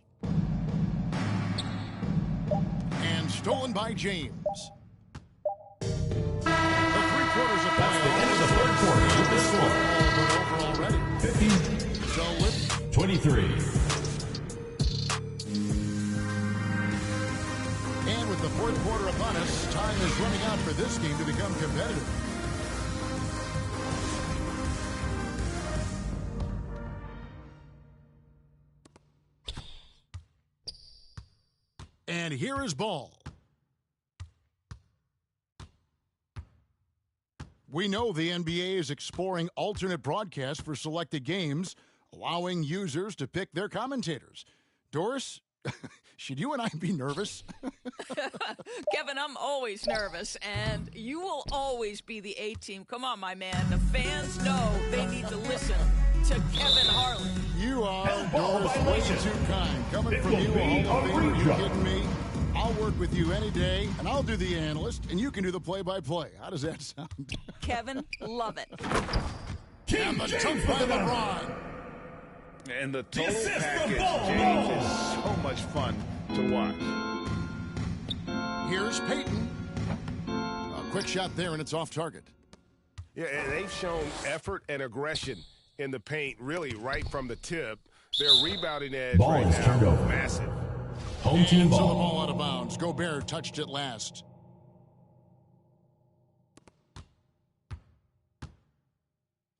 And stolen by James. The 3/4 of That's the end of the third quarter with the score. over already. 50, So with 23. And with the fourth quarter upon us, time is running out for this game to become competitive. And here is ball. We know the NBA is exploring alternate broadcasts for selected games, allowing users to pick their commentators. Doris, should you and I be nervous? Kevin, I'm always nervous, and you will always be the A-team. Come on, my man. The fans know they need to listen to Kevin Harlan. You are, ball Doris, way violation. too kind. Coming It from will you, be a Hall of a Famer, you redraw. kidding me? I'll work with you any day, and I'll do the analyst, and you can do the play-by-play. How does that sound? Kevin, love it. And the dunk by LeBron. And the total assist from package, Ball. James, is so much fun to watch. Here's Peyton. A quick shot there, and it's off target. Yeah, and they've shown effort and aggression in the paint, really, right from the tip. Their rebounding edge Ball right is now, turned over. massive. Home team And so the ball. ball out of bounds. Gobert touched it last.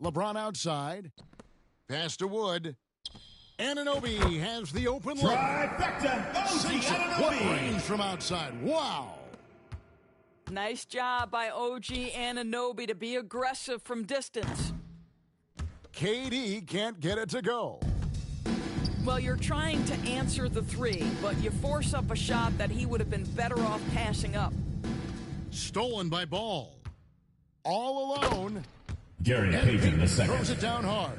LeBron outside. Pass to Wood. Anunoby has the open look. Trifecta. OG What Anunoby. range from outside? Wow. Nice job by OG Anunoby to be aggressive from distance. KD can't get it to go. Well, you're trying to answer the three, but you force up a shot that he would have been better off passing up. Stolen by Ball. All alone. Gary Payton the second. Throws it down hard.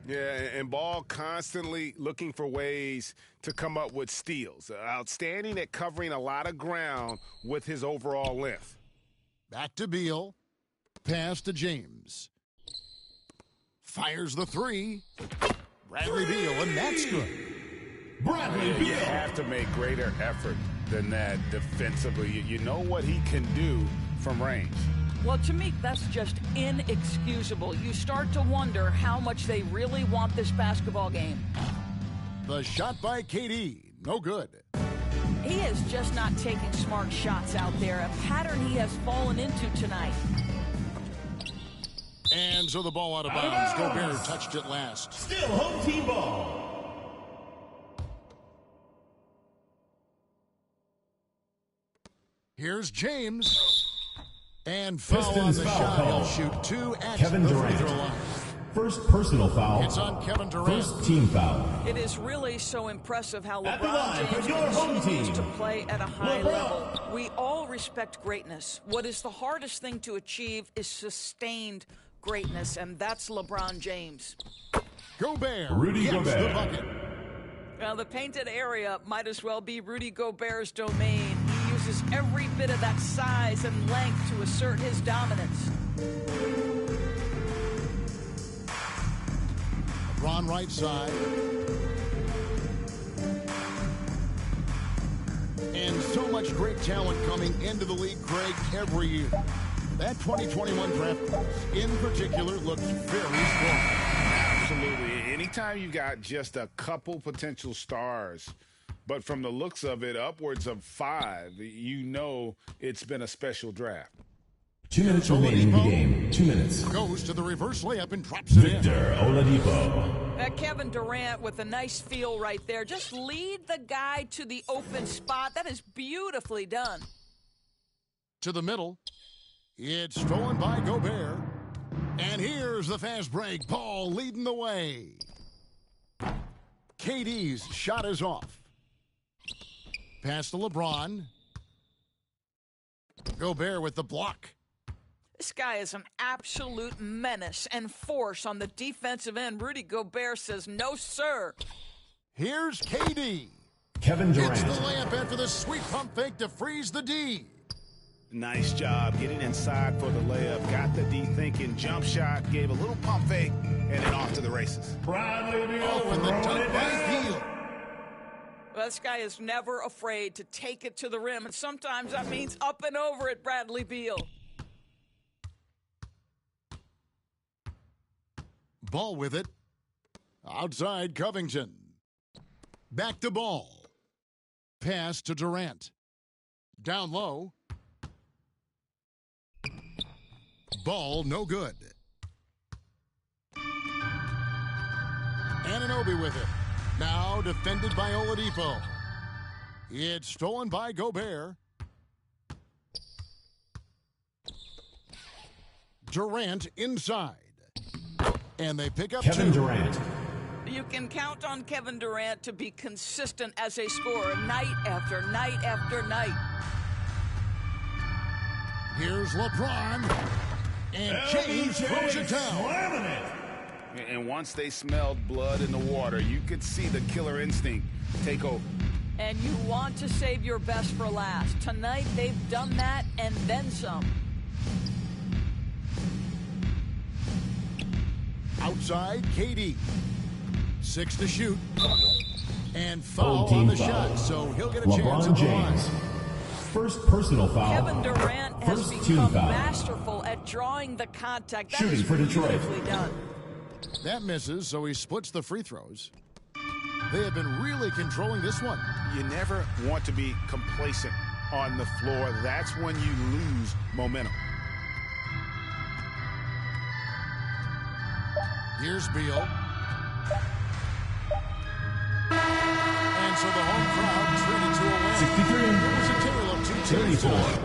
Yeah, and Ball constantly looking for ways to come up with steals. Outstanding at covering a lot of ground with his overall length. Back to Beal. Pass to James. Fires the three. Bradley Beal, and that's good. Bradley Beal. You have to make greater effort than that defensively. You know what he can do from range. Well, to me, that's just inexcusable. You start to wonder how much they really want this basketball game. The shot by KD, no good. He is just not taking smart shots out there, a pattern he has fallen into tonight. And so the ball out of bounds. Gobert touched it last. Still home team ball. Here's James. And foul on Pistons the foul shot. call. He'll shoot two at Kevin the free Durant. throw line. First personal foul. It's on Kevin Durant. First team foul. It is really so impressive how At the line LeBron for your James home continues team, to play at a high LeBron. level. We all respect greatness. What is the hardest thing to achieve is sustained greatness, and that's LeBron James. Gobert Rudy gets Gobert. the bucket. Well, the painted area might as well be Rudy Gobert's domain. He uses every bit of that size and length to assert his dominance. LeBron right side. And so much great talent coming into the league, Craig, every year. That 2021 draft class, in particular, looks very strong. Absolutely. Anytime you got just a couple potential stars, but from the looks of it, upwards of 5, you know it's been a special draft. 2 minutes remaining in the game. 2 minutes. Goes to the reverse layup and drops it in. Victor Oladipo. Kevin Durant with a nice feel right there. Just lead the guy to the open spot. That is beautifully done. To the middle. It's stolen by Gobert. And here's the fast break. Ball leading the way. KD's shot is off. Pass to LeBron. Gobert with the block. This guy is an absolute menace and force on the defensive end. Rudy Gobert says, no, sir. Here's KD. Kevin Durant. It's the layup after the sweet pump fake to freeze the D. Nice job getting inside for the layup. Got the D thinking, jump shot, gave a little pump fake, and then off to the races. Bradley Beal Oh, and the throwing dunk it by down. Beal. Well, this guy is never afraid to take it to the rim, and sometimes that means up and over at Bradley Beal. Ball with it. Outside Covington. Back to Ball. Pass to Durant. Down low. Ball no good. Anunoby with it. Now defended by Oladipo. It's stolen by Gobert. Durant inside. And they pick up Kevin two. Durant. You can count on Kevin Durant to be consistent as a scorer night after night after night. Here's LeBron. And James throws it down. Slamming it. And once they smelled blood in the water, you could see the killer instinct take over. And you want to save your best for last. Tonight, they've done that and then some. Outside, KD. 6 to shoot. And foul Old team on the foul. shot, so he'll get a chance LeBron at the line. James. First personal foul. Kevin Durant has First team become foul. masterful at drawing the contact. That Shooting is for Detroit. beautifully done. That misses, so he splits the free throws. They have been really controlling this one. You never want to be complacent on the floor. That's when you lose momentum. Here's Beal. And so the home crowd treated to a win. 63. It was a tale of two teams 34.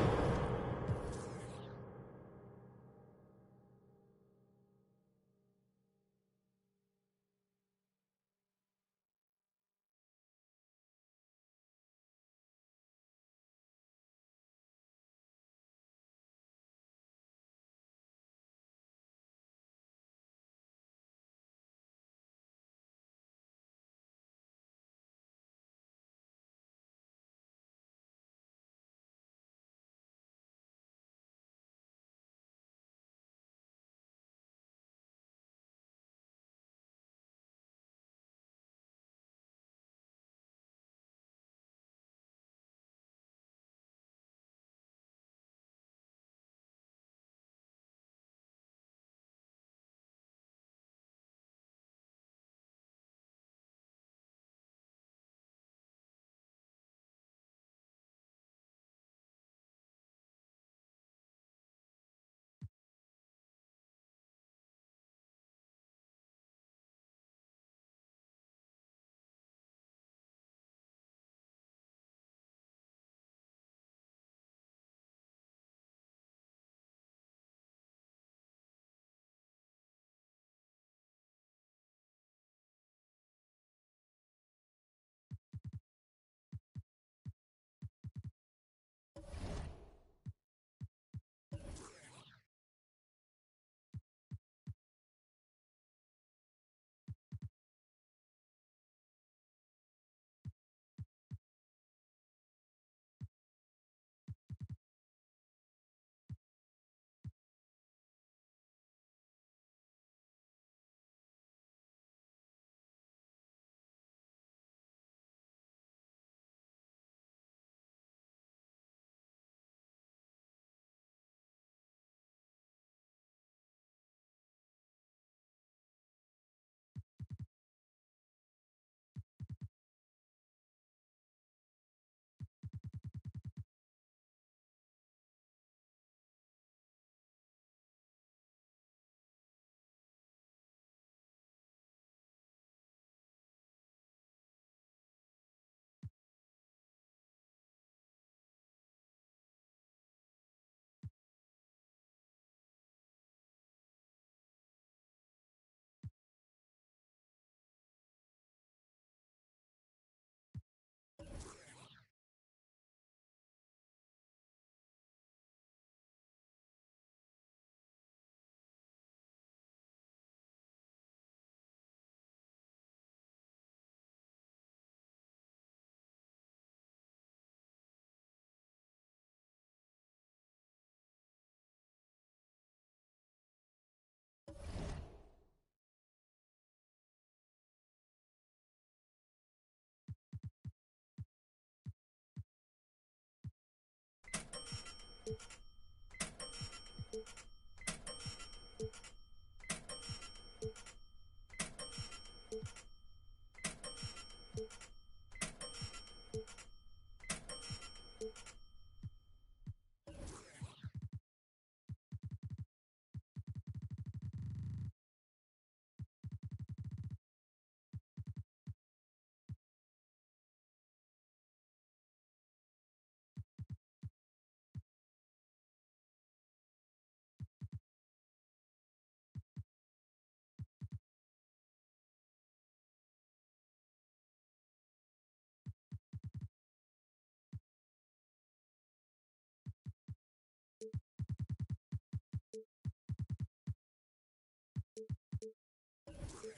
tonight.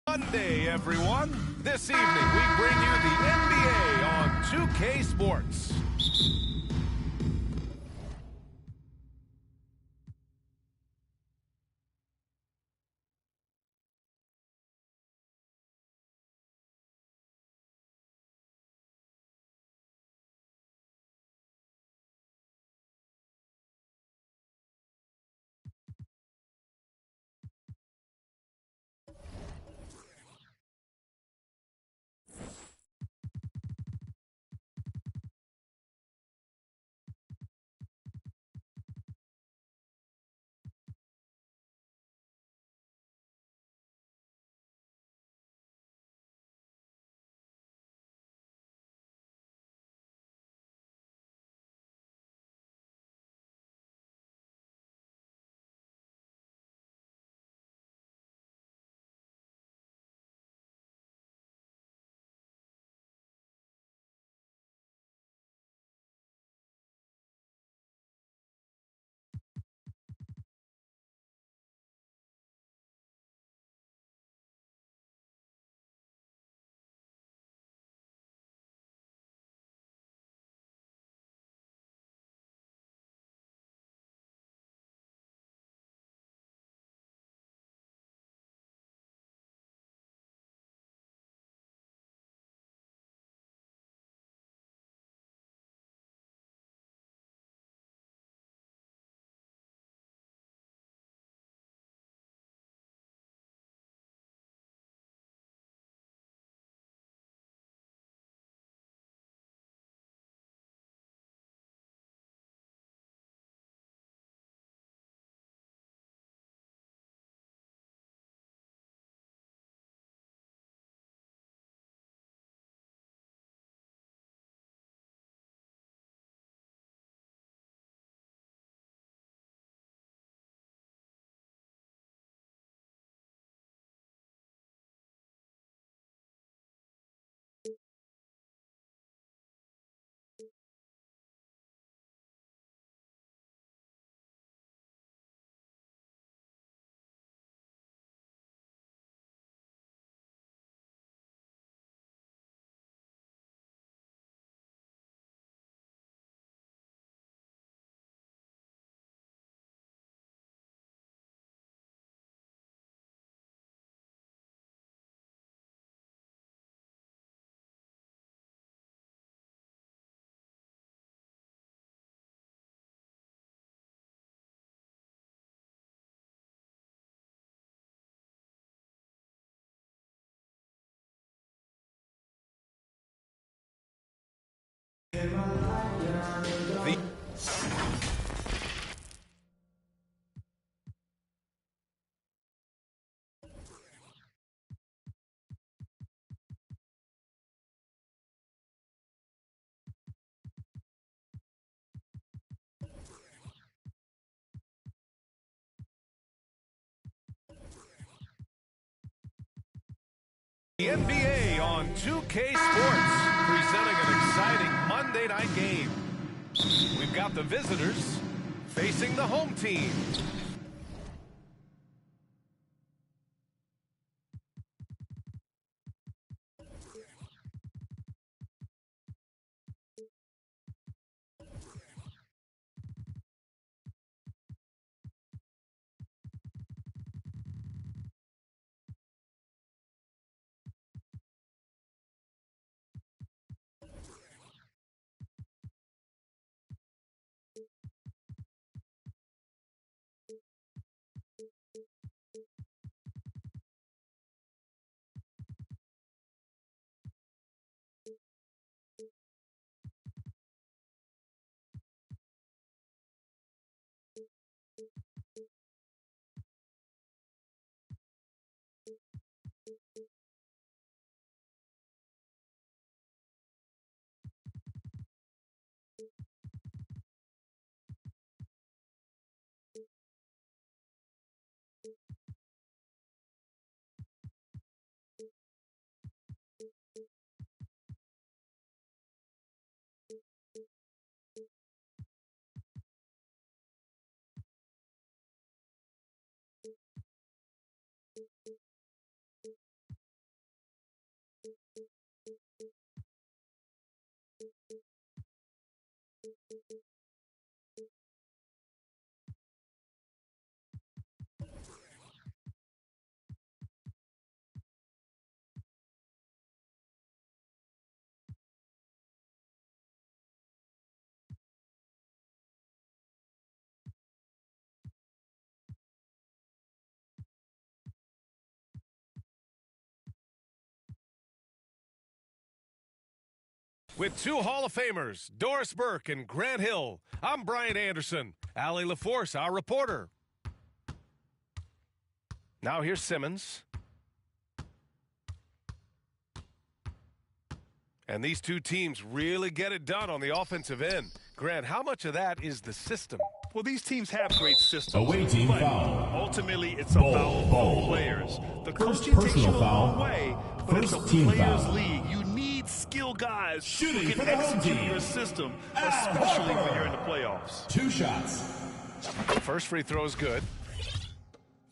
Monday, everyone. This evening, we bring you the NBA on 2K Sports. The NBA on 2K Sports, presenting an exciting Monday night game. We've got the visitors facing the home team. With two Hall of Famers, Doris Burke and Grant Hill, I'm Brian Anderson. Allie LaForce, our reporter. Now here's Simmons. And these two teams really get it done on the offensive end. Grant, how much of that is the system? Well, these teams have great systems. Away team but foul. ultimately, it's about the players. The coaching takes you a long way, but it's a players' league. You need skill guys who can execute your system, especially when you're in the playoffs. 2 shots. First free throw is good.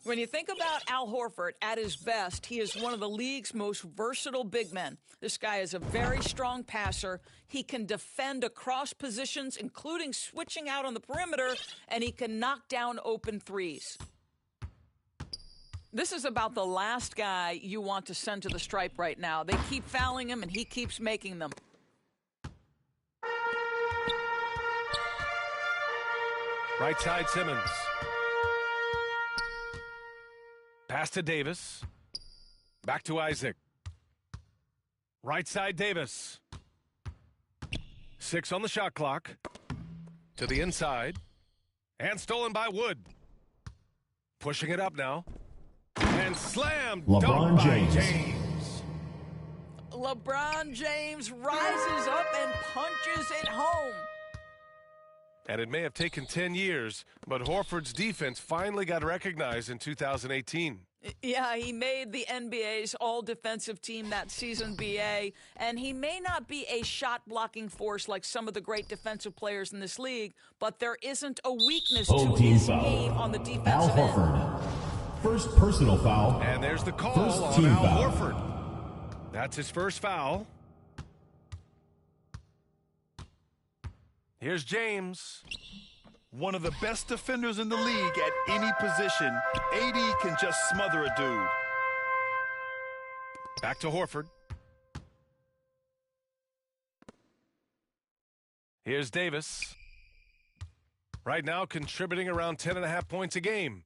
When you think about Al Horford at his best, he is one of the league's most versatile big men. This guy is a very strong passer. He can defend across positions, including switching out on the perimeter, and he can knock down open threes. This is about the last guy you want to send to the stripe right now. They keep fouling him, and he keeps making them. Right side, Simmons. Pass to Davis. Back to Isaac. Right side, Davis. 6 on the shot clock. To the inside. And stolen by Wood. Pushing it up now. And slammed. LeBron James. LeBron James rises up and punches it home. And it may have taken 10 years, but Horford's defense finally got recognized in 2018. Yeah, he made the NBA's all-defensive team that season, BA, and he may not be a shot-blocking force like some of the great defensive players in this league, but there isn't a weakness to his game on the defensive Al Horford. First personal foul. And there's the call First on team Al foul. Horford. That's his first foul. Here's James. One of the best defenders in the league at any position. AD can just smother a dude. Back to Horford. Here's Davis. Right now contributing around 10.5 points a game.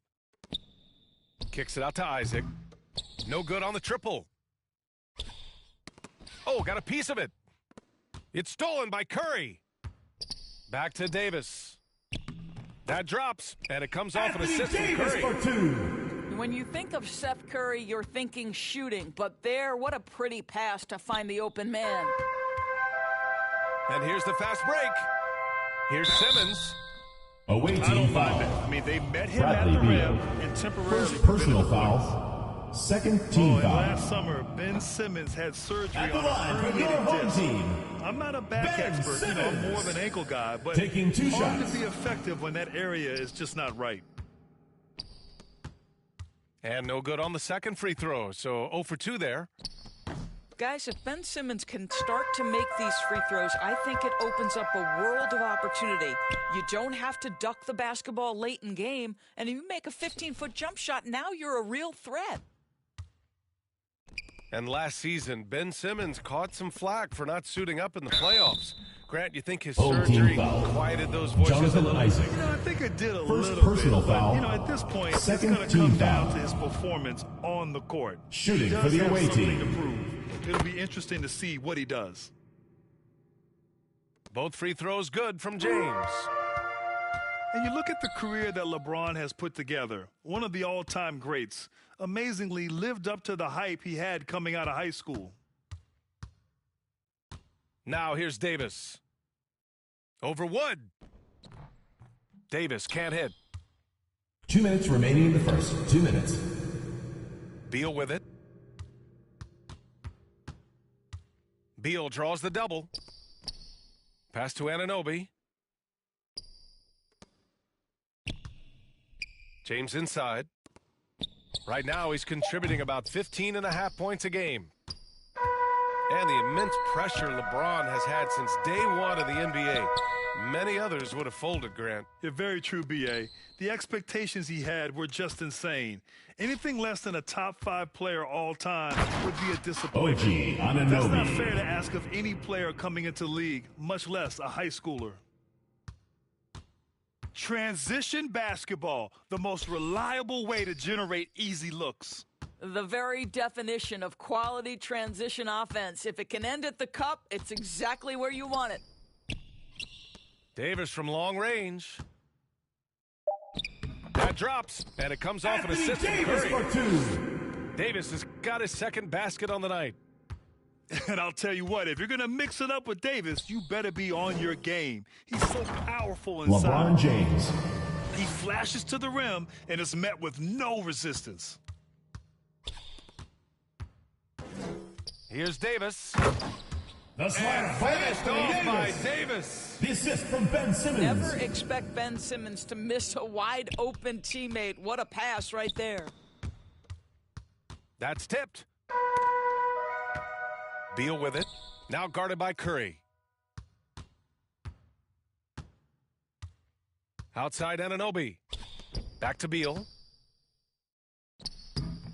Kicks it out to Isaac. No good on the triple. Oh, got a piece of it. It's stolen by Curry. Back to Davis. That drops, and it comes off an assist from Curry. When you think of Seth Curry, you're thinking shooting, but there, what a pretty pass to find the open man. And here's the fast break. Here's Simmons. Away I team don't foul. mind that. I mean, they met him Bradley at the Beal. rim and temporarily First personal prevented the points. foul. Second team And foul. last summer, Ben Simmons had surgery At the on line a for your herniated home disc. team. I'm not a back Ben expert. You know, I'm more Simmons. of an ankle guy, but Taking 2 hard shots. to be effective when that area is just not right. And no good on the second free throw, so 0 for 2 there. Guys, if Ben Simmons can start to make these free throws, I think it opens up a world of opportunity. You don't have to duck the basketball late in game, and if you make a 15-foot jump shot, now you're a real threat. And last season, Ben Simmons caught some flack for not suiting up in the playoffs. Grant, you think his Team surgery foul. quieted those voices Jonathan a little? Isaac. You know, I think it did a First little personal bit, foul. but, you know, at this point, Second it's going to team come down foul. to his performance on the court. Shooting He does for the have away something team. to prove. It'll be interesting to see what he does. Both free throws good from James. And you look at the career that LeBron has put together, one of the all-time greats, amazingly lived up to the hype he had coming out of high school. Now here's Davis. Over Wood. Davis can't hit. 2 minutes remaining in the first. 2 minutes. Beal with it. Beal draws the double. Pass to Anunoby. James inside. Right now he's contributing about 15.5 points a game. And the immense pressure LeBron has had since day one of the NBA. Many others would have folded, Grant. Yeah, very true, B.A. The expectations he had were just insane. Anything less than a top 5 player all time would be a disappointment. OG Anunoby. That's not fair to ask of any player coming into the league, much less a high schooler. Transition basketball, the most reliable way to generate easy looks. The very definition of quality transition offense. If it can end at the cup, it's exactly where you want it. Davis from long range. That drops, and it comes off an assist from Curry. Davis has got his second basket on the night. And I'll tell you what, if you're going to mix it up with Davis, you better be on your game. He's so powerful inside. LeBron James. He flashes to the rim and is met with no resistance. Here's Davis. The slam finished off by Davis. The assist from Ben Simmons. Never expect Ben Simmons to miss a wide-open teammate. What a pass right there. That's tipped. Beal with it. Now guarded by Curry. Outside Anunoby. Back to Beal.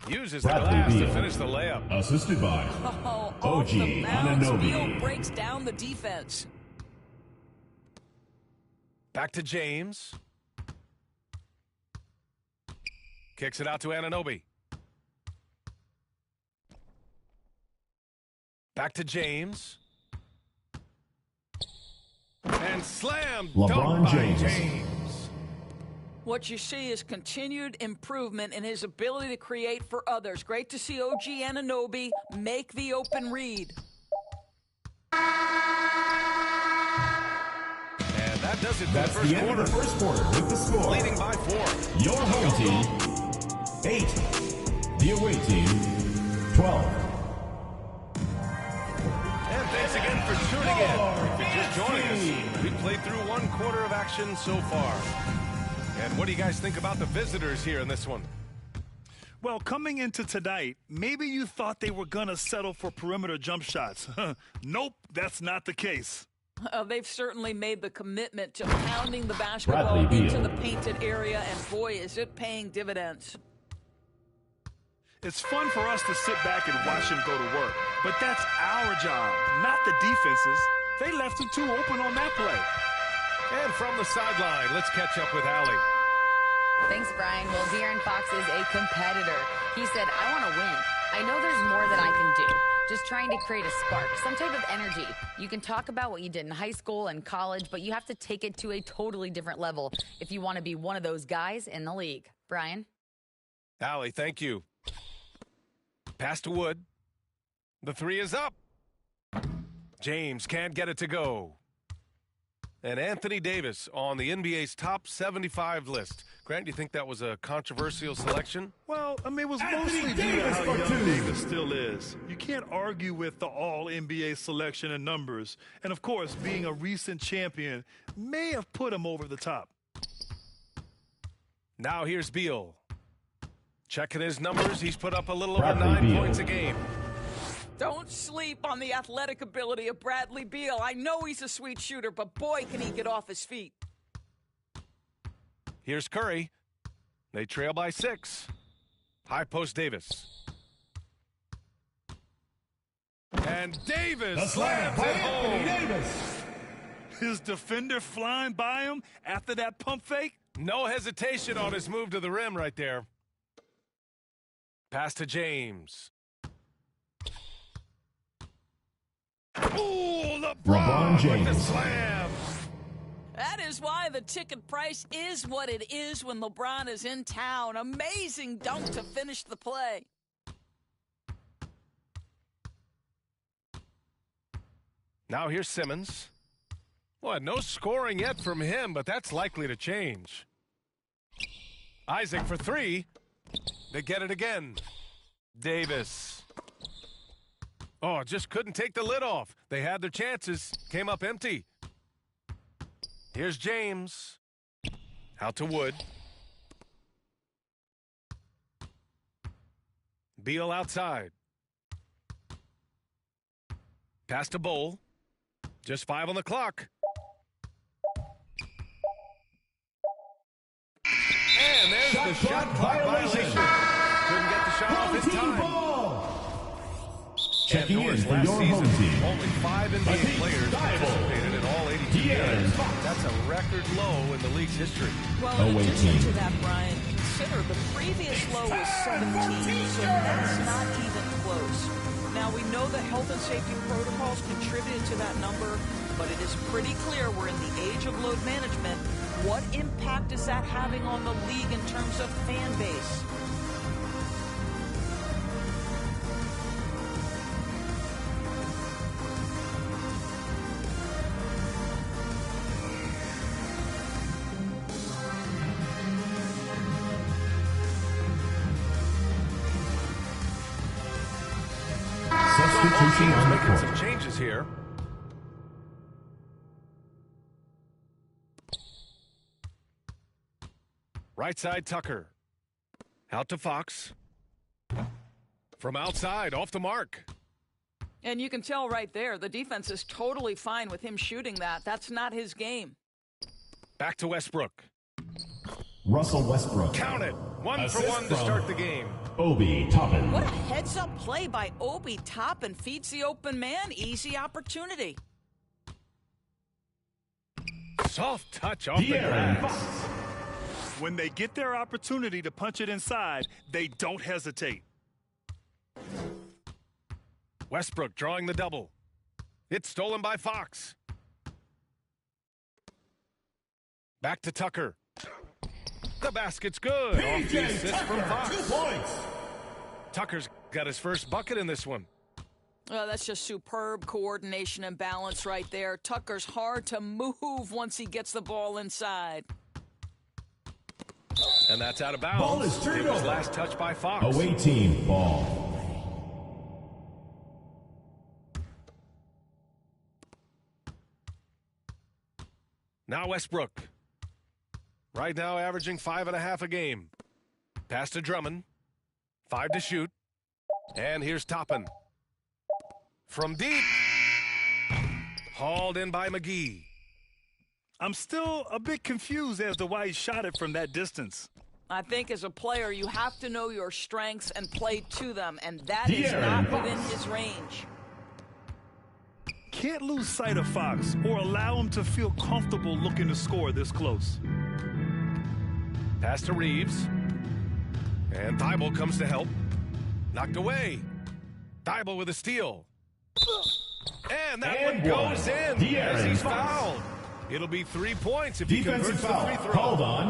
Uses the glass to finish the layup. Assisted by OG Anunoby. Beal breaks down the defense. Back to James. Kicks it out to Anunoby. Back to James. And slam. LeBron James. What you see is continued improvement in his ability to create for others. Great to see OG Anunoby make the open read. And that does it for That's the end of the first quarter with the score. Leading by 4. Your home team, 8. The away team, 12. And thanks again for tuning in. If you're just joining us, we played through 1 quarter of action so far. And what do you guys think about the visitors here in this one? Well, coming into tonight, maybe you thought they were going to settle for perimeter jump shots. Nope, that's not the case. They've certainly made the commitment to pounding the basketball into the painted area, and boy, is it paying dividends. It's fun for us to sit back and watch him go to work, but that's our job, not the defense's. They left it too open on that play. And from the sideline, let's catch up with Allie. Thanks, Brian. Well, De'Aaron Fox is a competitor. He said, I want to win. I know there's more that I can do. Just trying to create a spark, some type of energy. You can talk about what you did in high school and college, but you have to take it to a totally different level if you want to be one of those guys in the league. Brian? Allie, thank you. Pass to Wood. The 3 is up. James can't get it to go. And Anthony Davis on the NBA's top 75 list. Grant, do you think that was a controversial selection? Well, I mean, it was mostly due to how young Davis still is. You can't argue with the all-NBA selection and numbers. And, of course, being a recent champion may have put him over the top. Now here's Beal. Checking his numbers, he's put up a little over 9 points a game. Don't sleep on the athletic ability of Bradley Beal. I know he's a sweet shooter, but boy, can he get off his feet. Here's Curry. They trail by 6. High post Davis. And Davis slams it home. Davis. His defender flying by him after that pump fake? No hesitation on his move to the rim right there. Pass to James. Ooh, LeBron James. with the slam. That is why the ticket price is what it is when LeBron is in town. Amazing dunk to finish the play. Now here's Simmons. Well, no scoring yet from him, but that's likely to change. Isaac for 3. They get it again. Davis. Oh, just couldn't take the lid off. They had their chances. Came up empty. Here's James. Out to Wood. Beal outside. Pass to Bowl. Just 5 on the clock. And there's the shot clock violation. Couldn't get the shot off in time. Checking in for last your season, home team. only 5 NBA players participated in all 82 That's a record low in the league's history. Well, in addition to that, Brian, consider the previous low was 17, so that's not even close. Now, we know the health and safety protocols contributed to that number, but it is pretty clear we're in the age of load management. What impact is that having on the league in terms of fan base? Substitution on the court. Making some changes here. Right side, Tucker. Out to Fox. From outside, off the mark. And you can tell right there, the defense is totally fine with him shooting that. That's not his game. Back to Westbrook. Russell Westbrook. Count it. 1 for 1 to start the game. Obi Toppin. What a heads-up play by Obi Toppin. Feeds the open man. Easy opportunity. Soft touch off the glass. When they get their opportunity to punch it inside, they don't hesitate. Westbrook drawing the double. It's stolen by Fox. Back to Tucker. The basket's good. Off the assist from Fox. 2 points. Tucker's got his first bucket in this one. That's just superb coordination and balance right there. Tucker's hard to move once he gets the ball inside. And that's out of bounds. Ball is turned it was over. Last touch by Fox. Away team ball. Now Westbrook. Right now averaging 5.5 a game. Pass to Drummond. 5 to shoot. And here's Toppin. From deep. Hauled in by McGee. I'm still a bit confused as to why he shot it from that distance. I think as a player, you have to know your strengths and play to them, and that is not within his range. Can't lose sight of Fox or allow him to feel comfortable looking to score this close. Pass to Reeves. And Thibault comes to help. Knocked away. Thibault with a steal. And that one goes in as he's fouled. It'll be 3 points if he converts the free throw. Called on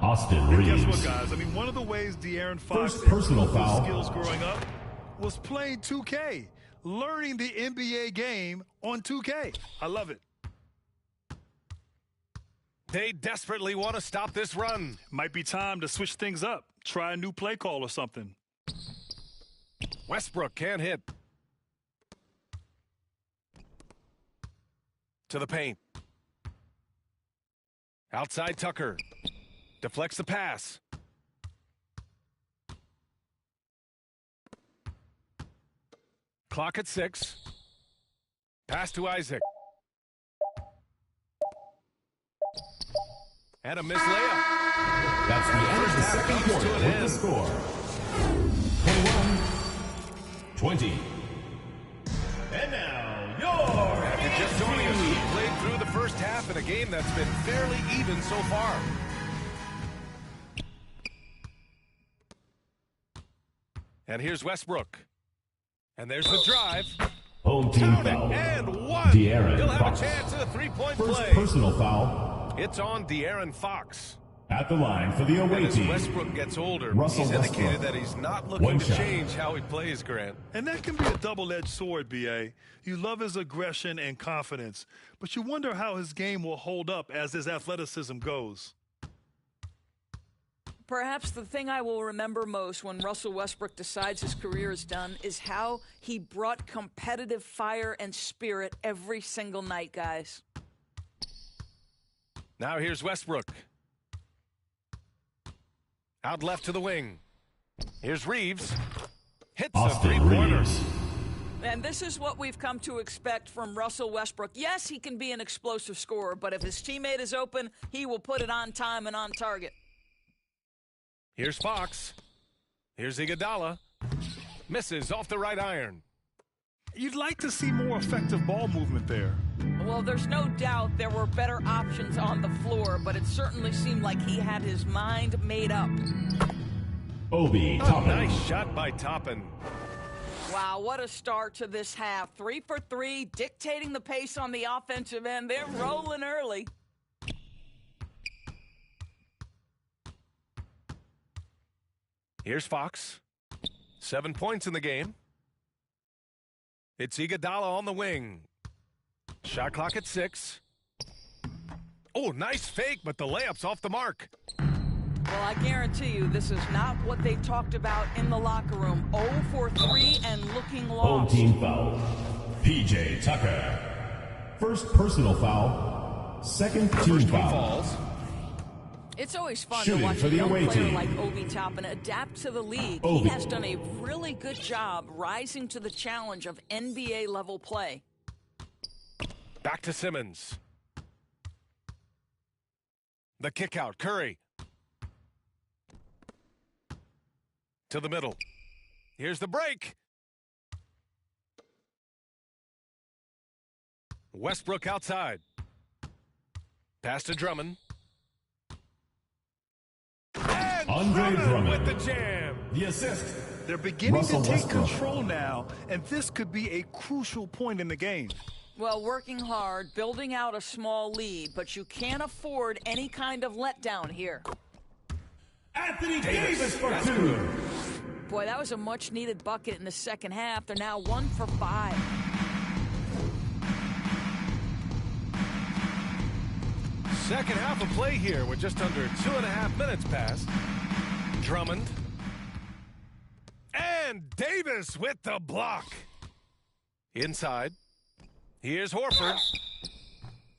Austin Reeves. Guess what, guys? I mean, one of the ways De'Aaron Fox First personal improved his foul. skills growing up was playing 2K, learning the NBA game on 2K. I love it. They desperately want to stop this run. Might be time to switch things up. Try a new play call or something. Westbrook can't hit. To the paint. Outside Tucker. Deflects the pass. Clock at 6. Pass to Isaac. And a missed layup. That's the end of the second quarter with the score. 21-20. And now, your After just joining us, we played through the first half in a game that's been fairly even so far. And here's Westbrook. And there's the drive. Home team foul. And one. De'Aaron He'll have Fox. a chance at a three-point First play. personal foul. It's on De'Aaron Fox. At the line for the away As team. Westbrook gets older, Russell he's indicated Westbrook. that he's not looking One to shot. change how he plays, Grant. And that can be a double-edged sword, B.A. You love his aggression and confidence, but you wonder how his game will hold up as his athleticism goes. Perhaps the thing I will remember most when Russell Westbrook decides his career is done is how he brought competitive fire and spirit every single night, guys. Now here's Westbrook. Out left to the wing. Here's Reeves. Hits a Austin three-pointer. Reeves. And this is what we've come to expect from Russell Westbrook. Yes, he can be an explosive scorer, but if his teammate is open, he will put it on time and on target. Here's Fox. Here's Iguodala. Misses off the right iron. You'd like to see more effective ball movement there, Well, there's no doubt there were better options on the floor, but it certainly seemed like he had his mind made up. Obi Toppin. Nice shot by Toppin. Wow, what a start to this half. 3 for 3, dictating the pace on the offensive end. They're rolling early. Here's Fox. 7 points in the game. It's Iguodala on the wing. Shot clock at 6. Oh, nice fake, but the layup's off the mark. Well, I guarantee you this is not what they talked about in the locker room. 0 for 3 and looking Home lost. team foul. PJ Tucker. First personal foul. Second team First one foul. falls. It's always fun Shooting to watch for a the young away player team. like Obi Toppin adapt to the league. Obi. He has done a really good job rising to the challenge of NBA-level play. Back to Simmons. The kick out. Curry. To the middle. Here's the break. Westbrook outside. Pass to Drummond. And Andre Drummond with the jam. The assist. They're beginning Russell to take Westbrook. control now, and this could be a crucial point in the game. Well, working hard, building out a small lead, but you can't afford any kind of letdown here. Anthony Davis for 2. Boy, that was a much-needed bucket in the second half. They're now 1 for 5. Second half of play here with just under 2.5 minutes passed. Drummond. And Davis with the block. Inside. Here's Horford.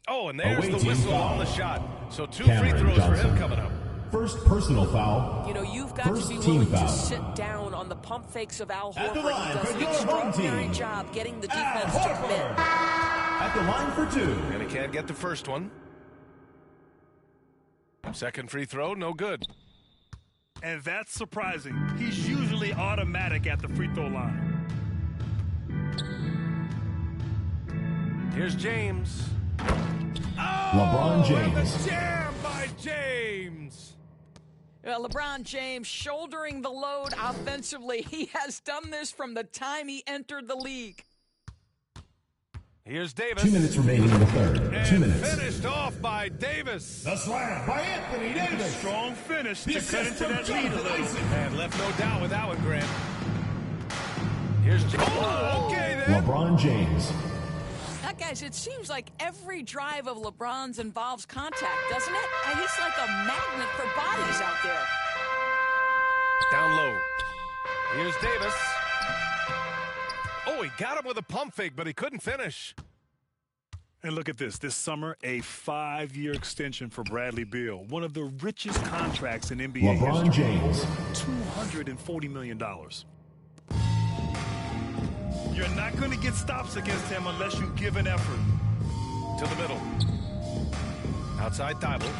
Oh, and there's the whistle on the shot. So 2 free throws for him coming up. First personal foul. You know, you've got First to be team willing foul. to sit down on the pump fakes of Al At the Horford. line He does for an your home extraordinary team. job getting the defense to Horford. commit. At the line for 2. And he can't get the first one. Second free throw, no good. And that's surprising. He's usually automatic at the free throw line. Here's James. LeBron James. And the jam by James. LeBron James shouldering the load offensively. He has done this from the time he entered the league. Here's Davis. 2 minutes remaining in the third. And 2 minutes. finished off by Davis. The slam by Anthony Davis. Strong finish The to cut assist into from that lead a Jonathan little. Isaac. And left no doubt with that one, Grant. Here's James. Oh, okay then. LeBron James. Now, guys, it seems like every drive of LeBron's involves contact, doesn't it? And he's like a magnet for bodies out there. Down low. Here's Davis. Oh, he got him with a pump fake, but he couldn't finish. And look at this. This summer, a 5-year extension for Bradley Beal. One of the richest contracts in NBA LeBron history. James. $240 million. You're not going to get stops against him unless you give an effort. To the middle. Outside Thibault.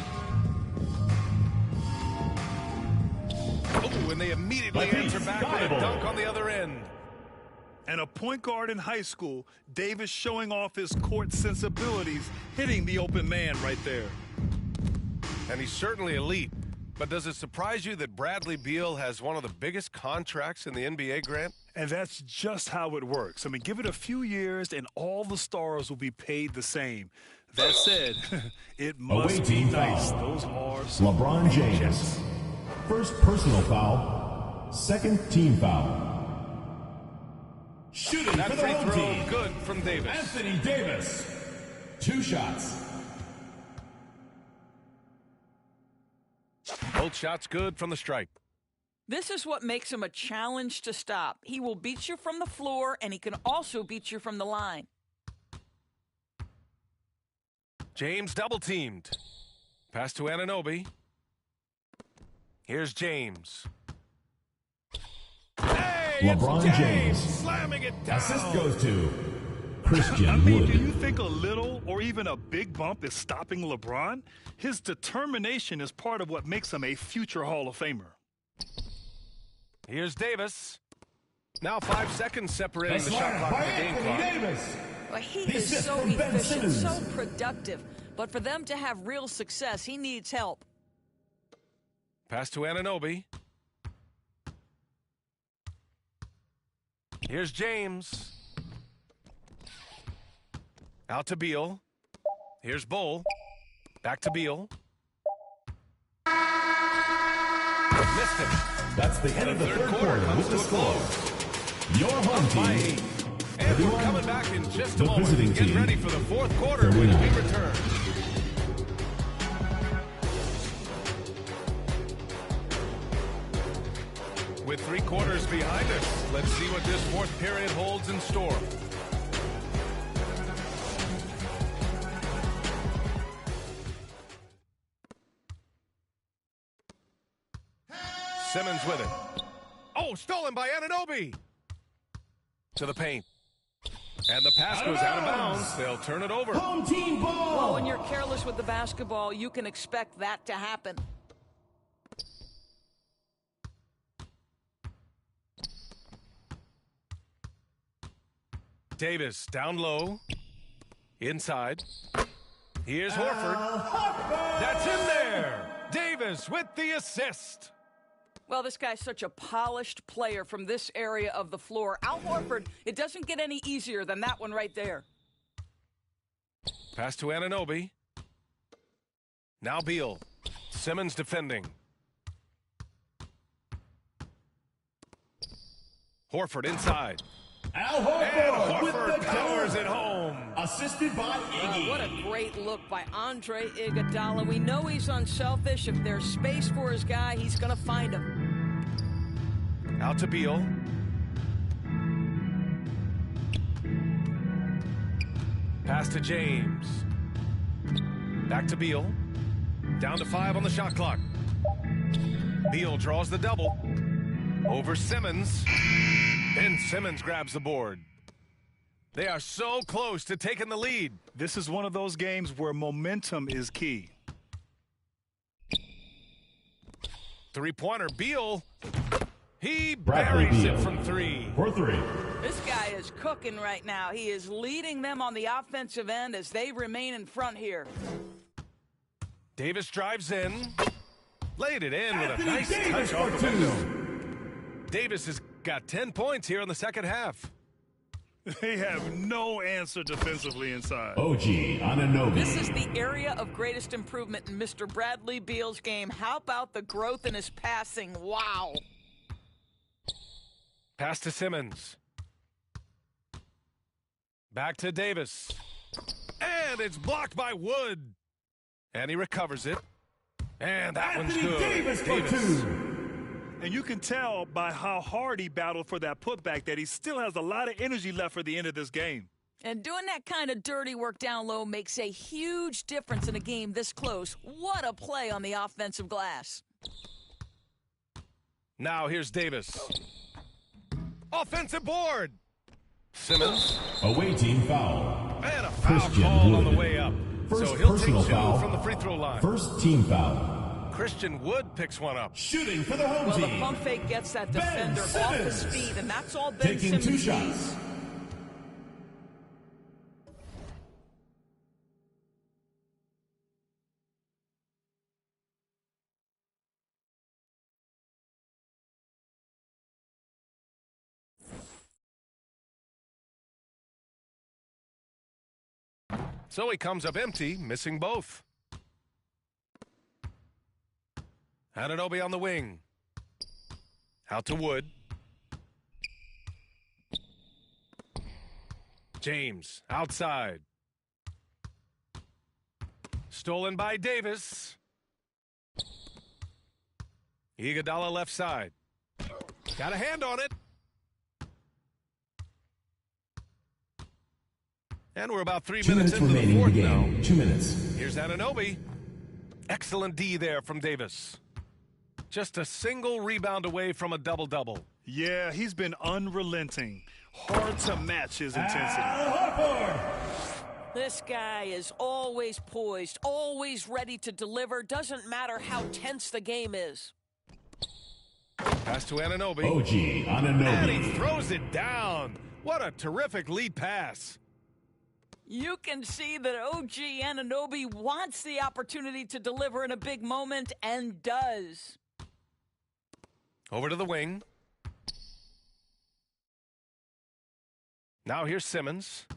Oh, and they immediately answer back with a dunk on the other end. And a point guard in high school, Davis showing off his court sensibilities, hitting the open man right there. And he's certainly elite. But does it surprise you that Bradley Beal has one of the biggest contracts in the NBA, Grant? And that's just how it works. I mean, give it a few years and all the stars will be paid the same. That said, it must Away be team nice. foul. Those are some LeBron James. checks. First personal foul. Second team foul. Shooting That for the free home throw, team. good from Davis. Anthony Davis. 2 shots. Both shots good from the stripe. This is what makes him a challenge to stop. He will beat you from the floor, and he can also beat you from the line. James double-teamed. Pass to Anunoby. Here's James. Hey, LeBron it's James. slamming it down. Assist goes to Christian I mean, Wood. do you think a little or even a big bump is stopping LeBron? His determination is part of what makes him a future Hall of Famer. Here's Davis. Now 5 seconds separating the shot clock by and the game Anthony clock. Davis. Well, he is so efficient, so productive. But for them to have real success, he needs help. Pass to Anunoby. Here's James. Out to Beal. Here's Bull. Back to Beal. Missed it. That's the end of the third quarter with the score. Your home team. And we're coming back in just a moment. Visiting Get team, ready for the fourth quarter when we return. With 3 quarters behind us, let's see what this fourth period holds in store. Simmons with it. Oh, stolen by Anunoby. To the paint. And the pass goes out of bounds. They'll turn it over. Home team ball. Well, when you're careless with the basketball, you can expect that to happen. Davis down low. Inside. Here's Horford. That's in there. Davis with the assist. Well, this guy's such a polished player from this area of the floor. Al Horford, it doesn't get any easier than that one right there. Pass to Anunoby. Now Beal. Simmons defending. Horford inside. Al Horford, and with Horford the powers it home. Assisted by Iggy. What a great look by Andre Iguodala. We know he's unselfish. If there's space for his guy, he's going to find him. Out to Beal. Pass to James. Back to Beal. Down to 5 on the shot clock. Beal draws the double. Over Simmons. Ben Simmons grabs the board. They are so close to taking the lead. This is one of those games where momentum is key. Three-pointer, Beal. He Bradley buries Beal it from 3. For 3. This guy is cooking right now. He is leading them on the offensive end as they remain in front here. Davis drives in. Laid it in with a nice Davis touch off for the 2. window. Davis has got 10 points here in the second half. They have no answer defensively inside. OG Anunoby. This is the area of greatest improvement in Mr. Bradley Beal's game. How about the growth in his passing? Wow. Pass to Simmons. Back to Davis. And it's blocked by Wood. And he recovers it. And that one's good. Davis for 2. And you can tell by how hard he battled for that putback that he still has a lot of energy left for the end of this game. And doing that kind of dirty work down low makes a huge difference in a game this close. What a play on the offensive glass. Now here's Davis. Offensive board. Simmons. Away team foul. And a foul Christian call on Wood. the way up. First So he'll personal take 2 foul. from the free throw line. First team foul. Christian Wood picks one up. Shooting for the home Well, team. the pump fake gets that defender off his feet, and that's all Ben Taking Simmons 2 needs. shots. So he comes up empty, missing both. Anunoby on the wing. Out to Wood. James outside. Stolen by Davis. Iguodala left side. Got a hand on it. And we're about 3 2 minutes minutes into the remaining in fourth the now. game. 2 minutes. Here's Anunoby. Excellent D there from Davis. Just a single rebound away from a double-double. Yeah, he's been unrelenting. Hard to match his intensity. This guy is always poised, always ready to deliver. Doesn't matter how tense the game is. Pass to Anunoby. OG Anunoby. And he throws it down. What a terrific lead pass. You can see that OG Anunoby wants the opportunity to deliver in a big moment and does. Over to the wing. Now here's Simmons.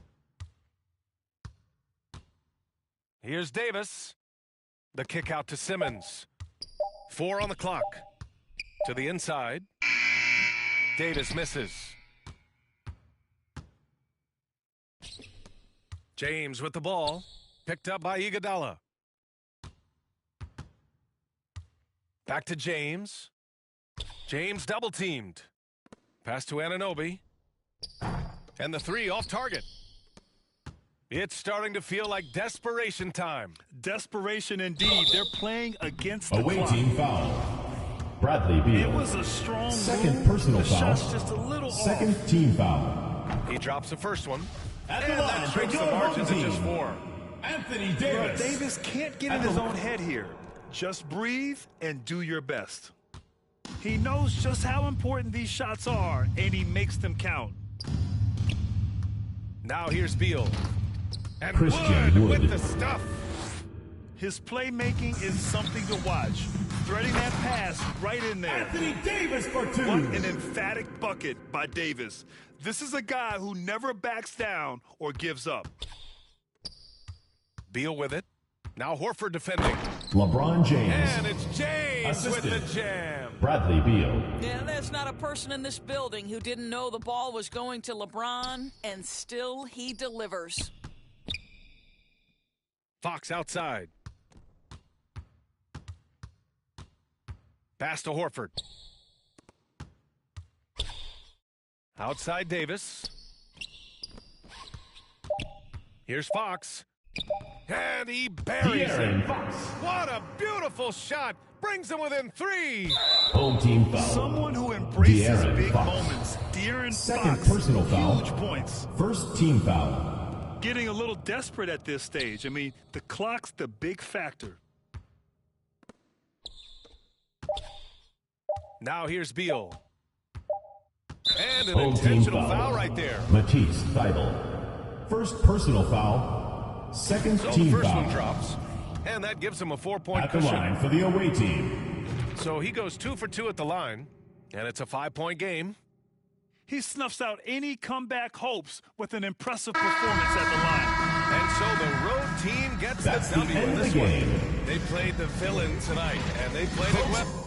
Here's Davis. The kick out to Simmons. 4 on the clock. To the inside. Davis misses. James with the ball. Picked up by Iguodala. Back to James. James double-teamed. Pass to Anunoby. And the 3 off target. It's starting to feel like desperation time. Desperation indeed. They're playing against the Away clock. team foul. Bradley Beal. It was a strong Second move. personal The foul. shot's just a little Second off. team foul. He drops the first one. At And the line that for shrinks the your margin to home just team, 4. Anthony Bro, Davis. Davis can't get in his own head here. Just breathe and do your best. He knows just how important these shots are, and he makes them count. Now here's Beal. And Christian Wood. with the stuff. His playmaking is something to watch. Threading that pass right in there. Anthony Davis for 2. What an emphatic bucket by Davis. This is a guy who never backs down or gives up. Beal with it. Now Horford defending. LeBron James. And it's James Assisted. with the jam. Bradley Beal. Yeah, there's not a person in this building who didn't know the ball was going to LeBron, and still he delivers. Fox outside. Pass to Horford. Outside Davis. Here's Fox. And he buries De'Aaron it. Fox. What a beautiful shot. Brings him within 3. Home team foul. Someone who embraces De'Aaron big Fox. moments. De'Aaron Second Fox. personal foul. Huge points. First team foul. Getting a little desperate at this stage. I mean, the clock's the big factor. Now here's Beal. And an Home team intentional foul right there. Matisse Thybulle. First personal foul. Second So team the first foul. one drops. And that gives him a 4-point At the cushion. line for the away team. So he goes 2 for 2 at the line. And it's a 5-point game. He snuffs out any comeback hopes with an impressive performance at the line. And so the road team gets That's the the W end in of this the one. game. They played the villain tonight, and they played it well.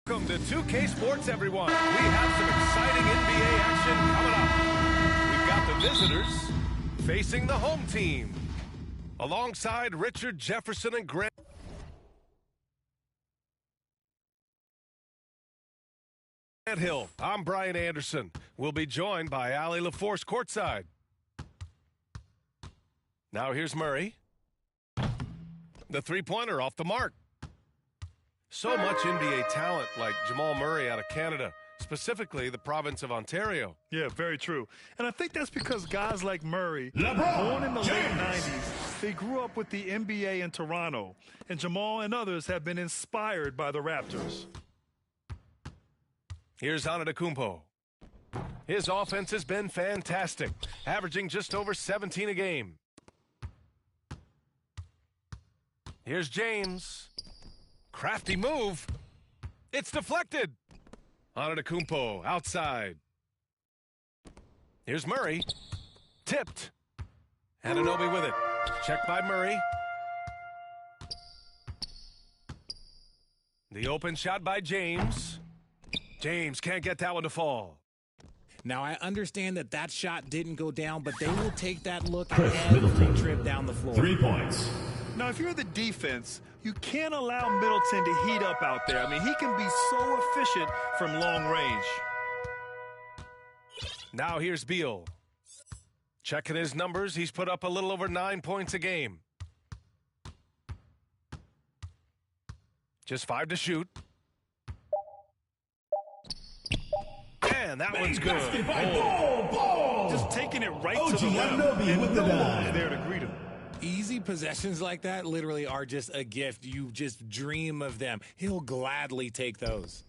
Welcome to 2K Sports, everyone. We have some exciting NBA action coming up. We've got the visitors facing the home team. Alongside Richard Jefferson and Grant Hill, I'm Brian Anderson. We'll be joined by Allie LaForce courtside. Now here's Murray. The three-pointer off the mark. So much NBA talent like Jamal Murray out of Canada, specifically the province of Ontario. Yeah, very true. And I think that's because guys like Murray, LeBron born in the late James. 90s, they grew up with the NBA in Toronto. And Jamal and others have been inspired by the Raptors. Here's Antetokounmpo. His offense has been fantastic, averaging just over 17 a game. Here's James. Crafty move. It's deflected. Antetokounmpo outside. Here's Murray. Tipped. Anunoby with it. Checked by Murray. The open shot by James. James can't get that one to fall. Now, I understand that shot didn't go down, but they will take that look Chris every Middleton. trip down the floor. 3 points. Now, if you're the defense, you can't allow Middleton to heat up out there. I mean, he can be so efficient from long range. Now here's Beal. Checking his numbers, he's put up a little over 9 points a game. Just 5 to shoot. And that one's good. Just taking it right to the rim. Anunoby And with the no one dime. was there to greet him. Easy possessions like that literally are just a gift. You just dream of them. He'll gladly take those.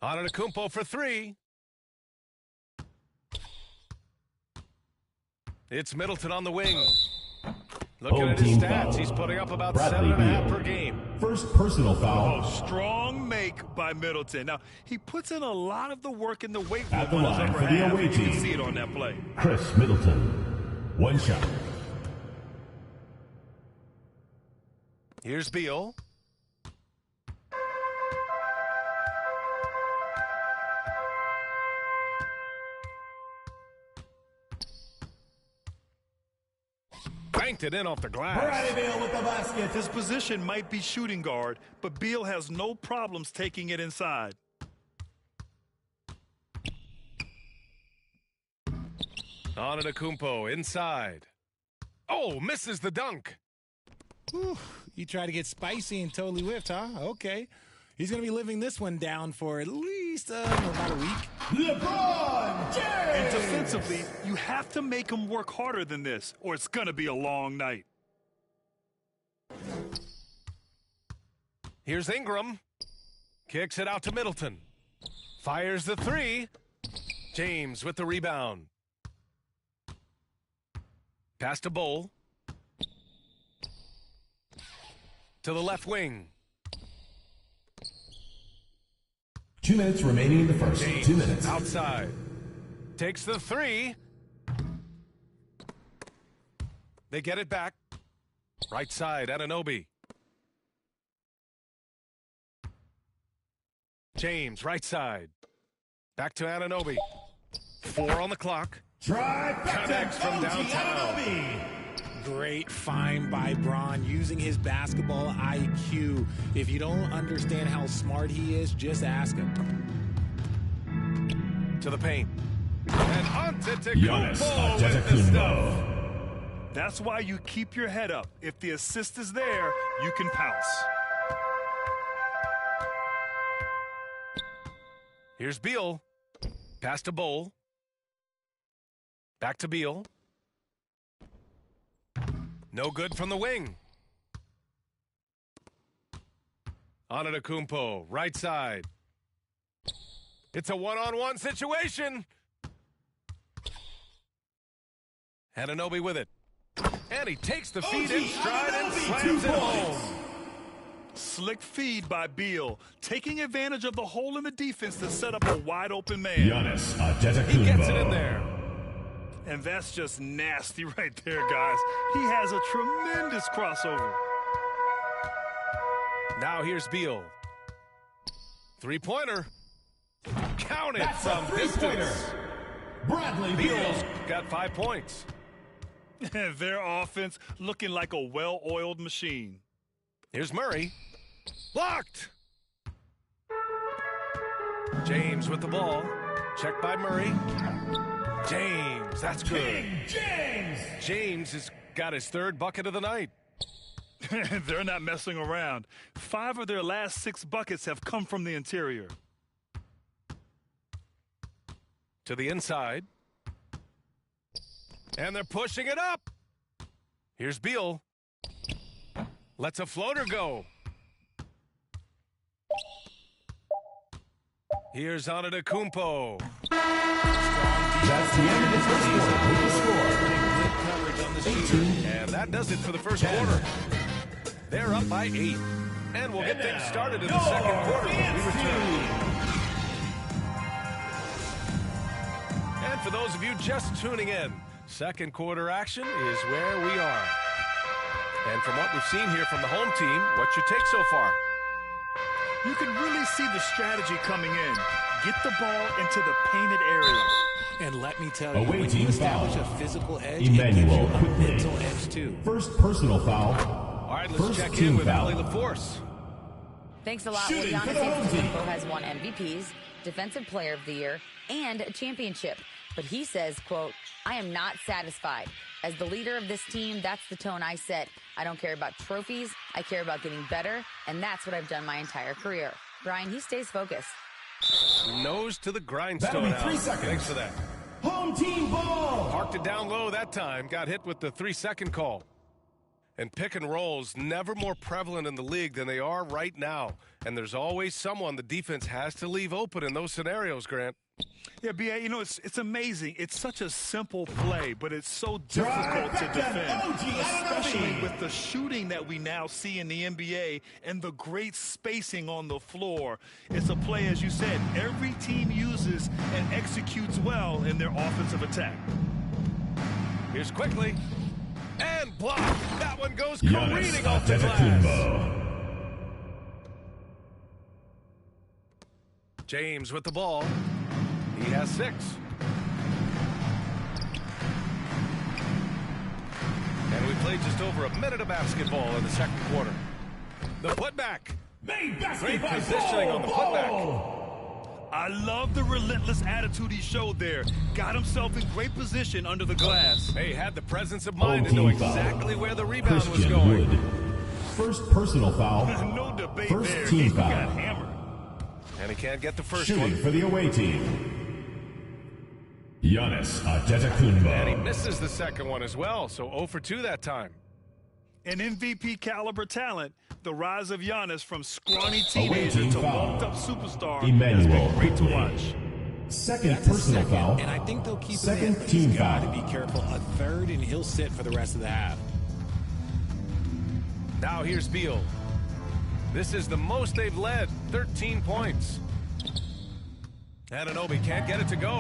Antetokounmpo for 3. It's Middleton on the wing. Looking Home at his team stats, foul. he's putting up about Bradley 7.5 Beal. per game. First personal foul. Oh, strong make by Middleton. Now, he puts in a lot of the work in the weight room At the on line his upper for the half. away You can team. see it on that play. Chris Middleton. 1 shot. Here's Beal. Banked it in off the glass. Bradley Beal with the basket. His position might be shooting guard, but Beal has no problems taking it inside. Antetokounmpo inside. Oh, misses the dunk. Whew, you try to get spicy and totally whiffed, huh? Okay. He's going to be living this one down for at least about a week. LeBron James. And defensively, you have to make him work harder than this, or it's going to be a long night. Here's Ingram. Kicks it out to Middleton. Fires the 3. James with the rebound. Pass to Bowl. To the left wing. 2 minutes remaining in the first. James 2 minutes. outside. Takes the 3. They get it back. Right side, Anunoby. James, right side. Back to Anunoby. 4 on the clock. Connects from downtown. Great find by Bron using his basketball IQ. If you don't understand how smart he is, just ask him. To the paint. And Giannis Antetokounmpo with the stuff. That's why you keep your head up. If the assist is there, you can pounce. Here's Beal. Pass to Bowl. Back to Beal. No good from the wing. Antetokounmpo, right side. It's a one-on-one situation. Anunoby with it. And he takes the feed in stride and slams it home. Slick feed by Beal, taking advantage of the hole in the defense to set up a wide-open man. Giannis Antetokounmpo. He gets it in there. And that's just nasty right there, guys. He has a tremendous crossover. Now here's Beal. Three-pointer. Count it That's from a three-pointer. distance. Bradley Beal's Beal. got 5 points. Their offense looking like a well-oiled machine. Here's Murray. Blocked. James with the ball. Checked by Murray. James, that's good. King James. James has got his 3rd bucket of the night. They're not messing around. 5 of their last 6 buckets have come from the interior. To the inside. And they're pushing it up. Here's Beal. Lets a floater go. Here's Antetokounmpo. That's the end of the first quarter. With the score. Good coverage on the shooter. And that does it for the first quarter. They're up by 8. And we'll get things started in the second quarter when we return. And for those of you just tuning in, second quarter action is where we are. And from what we've seen here from the home team, what's your take so far? You can really see the strategy coming in. Get the ball into the painted area. And let me tell you, Away when team you establish foul. a physical edge, Emmanuel it gives you a quickly. mental edge too. First personal foul. All right, let's First check team in with foul. Allie LaForce. Thanks a lot. Shooting Well, for Giannis the home team. Antetokounmpo has won MVPs, Defensive Player of the Year, and a championship. But he says, quote, I am not satisfied. As the leader of this team, that's the tone I set. I don't care about trophies. I care about getting better, and that's what I've done my entire career. Brian, he stays focused. Nose to the That'll grindstone. be 3 Allie. seconds. Thanks for that. Home team ball. Parked it down low that time. Got hit with the 3-second call. And pick and rolls never more prevalent in the league than they are right now. And there's always someone the defense has to leave open in those scenarios, Grant. Yeah, B.A., you know, it's amazing. It's such a simple play, but it's so difficult to defend, especially with the shooting that we now see in the NBA and the great spacing on the floor. It's a play, as you said, every team uses and executes well in their offensive attack. Here's quickly. And blocked. That one goes Giannis careening off the glass. Antetokounmpo. James with the ball. He has 6. And we played just over a minute of basketball in the second quarter. The putback. Made Great basket by positioning on the putback. I love the relentless attitude he showed there. Got himself in great position under the glass. He had the presence of mind to Home know team foul. exactly where the rebound was Christian going. Wood. First personal foul. No debate First there. team He foul. got hammered. And he can't get the first Shooting one. for the away team. Giannis And he Antetokounmpo. misses the second one as well, so 0 for 2 that time. An MVP caliber talent, the rise of Giannis from scrawny Away teenager team to foul. bulked-up superstar Emmanuel has been great to quickly. watch. Second That's a personal second, foul. and I think they'll keep him Second in, but team he's got to foul. be careful. A third, and he'll sit for the rest of the half. Now here's Beal. This is the most they've led, 13 points. Anunoby can't get it to go.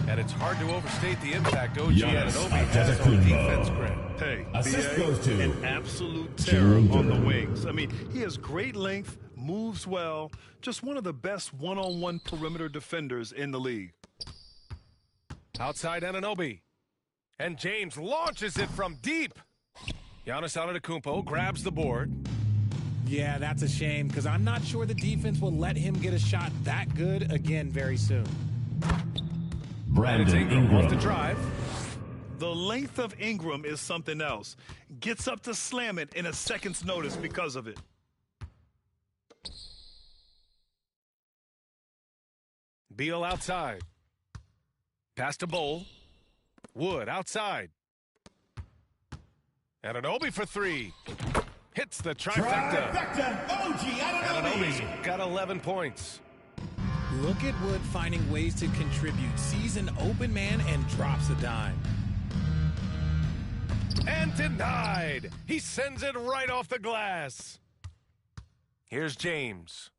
And it's hard to overstate the impact OG Giannis Anunoby has on Antetokounmpo. defense, Grant. Hey, Assist BA, goes to an absolute terror Jalen on the Dillon. wings. I mean, he has great length, moves well, just one of the best one-on-one perimeter defenders in the league. Outside Anunoby. And James launches it from deep. Giannis Antetokounmpo grabs the board. Yeah, that's a shame, because I'm not sure the defense will let him get a shot that good again very soon. And it's Brandon Ingram off the Ingram. drive. The length of Ingram is something else. Gets up to slam it in a second's notice because of it. Beal outside. Pass to Bowl. Wood outside. Anunoby for 3. Hits the trifecta. OG Anunoby's got 11 points. Look at Wood finding ways to contribute. Sees an open man and drops a dime. And denied. He sends it right off the glass. Here's James.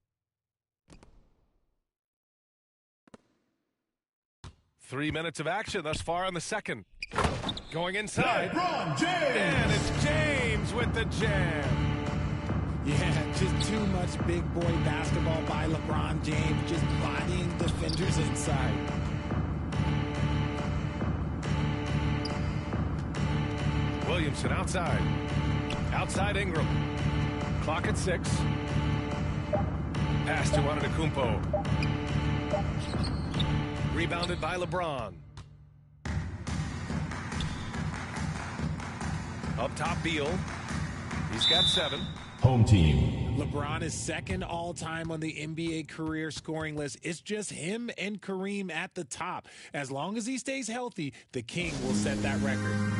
3 minutes of action thus far in the second. Going inside. LeBron James. And it's James with the jam. Yeah, just too much big boy basketball by LeBron James, just bodying defenders inside. Williamson outside. Outside Ingram. Clock at 6. Pass to Antetokounmpo. Rebounded by LeBron. Up top, Beal. He's got 7. Home team. LeBron is second all-time on the NBA career scoring list. It's just him and Kareem at the top. As long as he stays healthy, the King will set that record.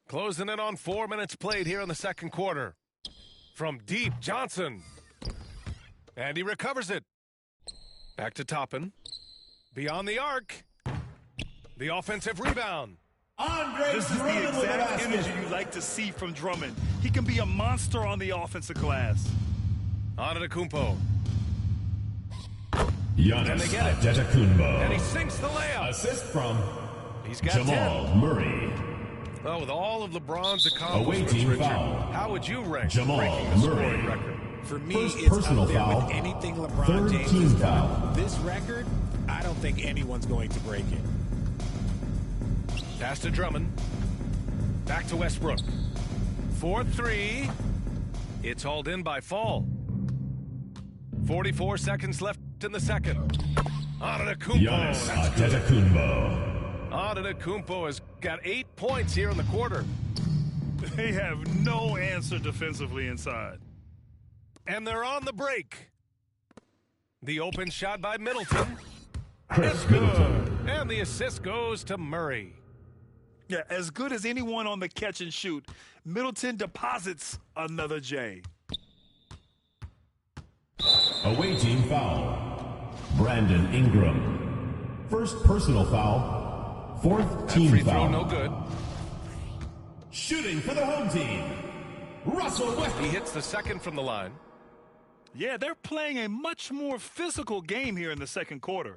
Closing in on 4 minutes played here in the second quarter. From deep, Johnson. And he recovers it. Back to Toppin. Beyond the arc. The offensive rebound. This is the exact energy you like to see from Drummond. He can be a monster on the offensive glass. Antetokounmpo. Giannis And they get it. Antetokounmpo. And he sinks the layup. Assist from He's got Jamal 10. Murray. Well, with all of LeBron's Away accomplishments, team Richard, foul. how would you rank Jamal breaking the scoring Murray. record? For me, First it's personal up there foul. with anything LeBron Third James team has done. foul. This record, I don't think anyone's going to break it. Pass to Drummond. Back to Westbrook. 4-3. It's hauled in by Fall. 44 seconds left in the second. Antetokounmpo. Giannis That's good. Antetokounmpo. Antetokounmpo has got 8 points here in the quarter. They have no answer defensively inside. And they're on the break. The open shot by Middleton. Chris It's good. Middleton. And the assist goes to Murray. Yeah, as good as anyone on the catch and shoot, Middleton deposits another J. Away team foul. Brandon Ingram. First personal foul. Fourth That team free foul. throw no good. Shooting for the home team. Russell Westbrook. He hits the second from the line. Yeah, they're playing a much more physical game here in the second quarter.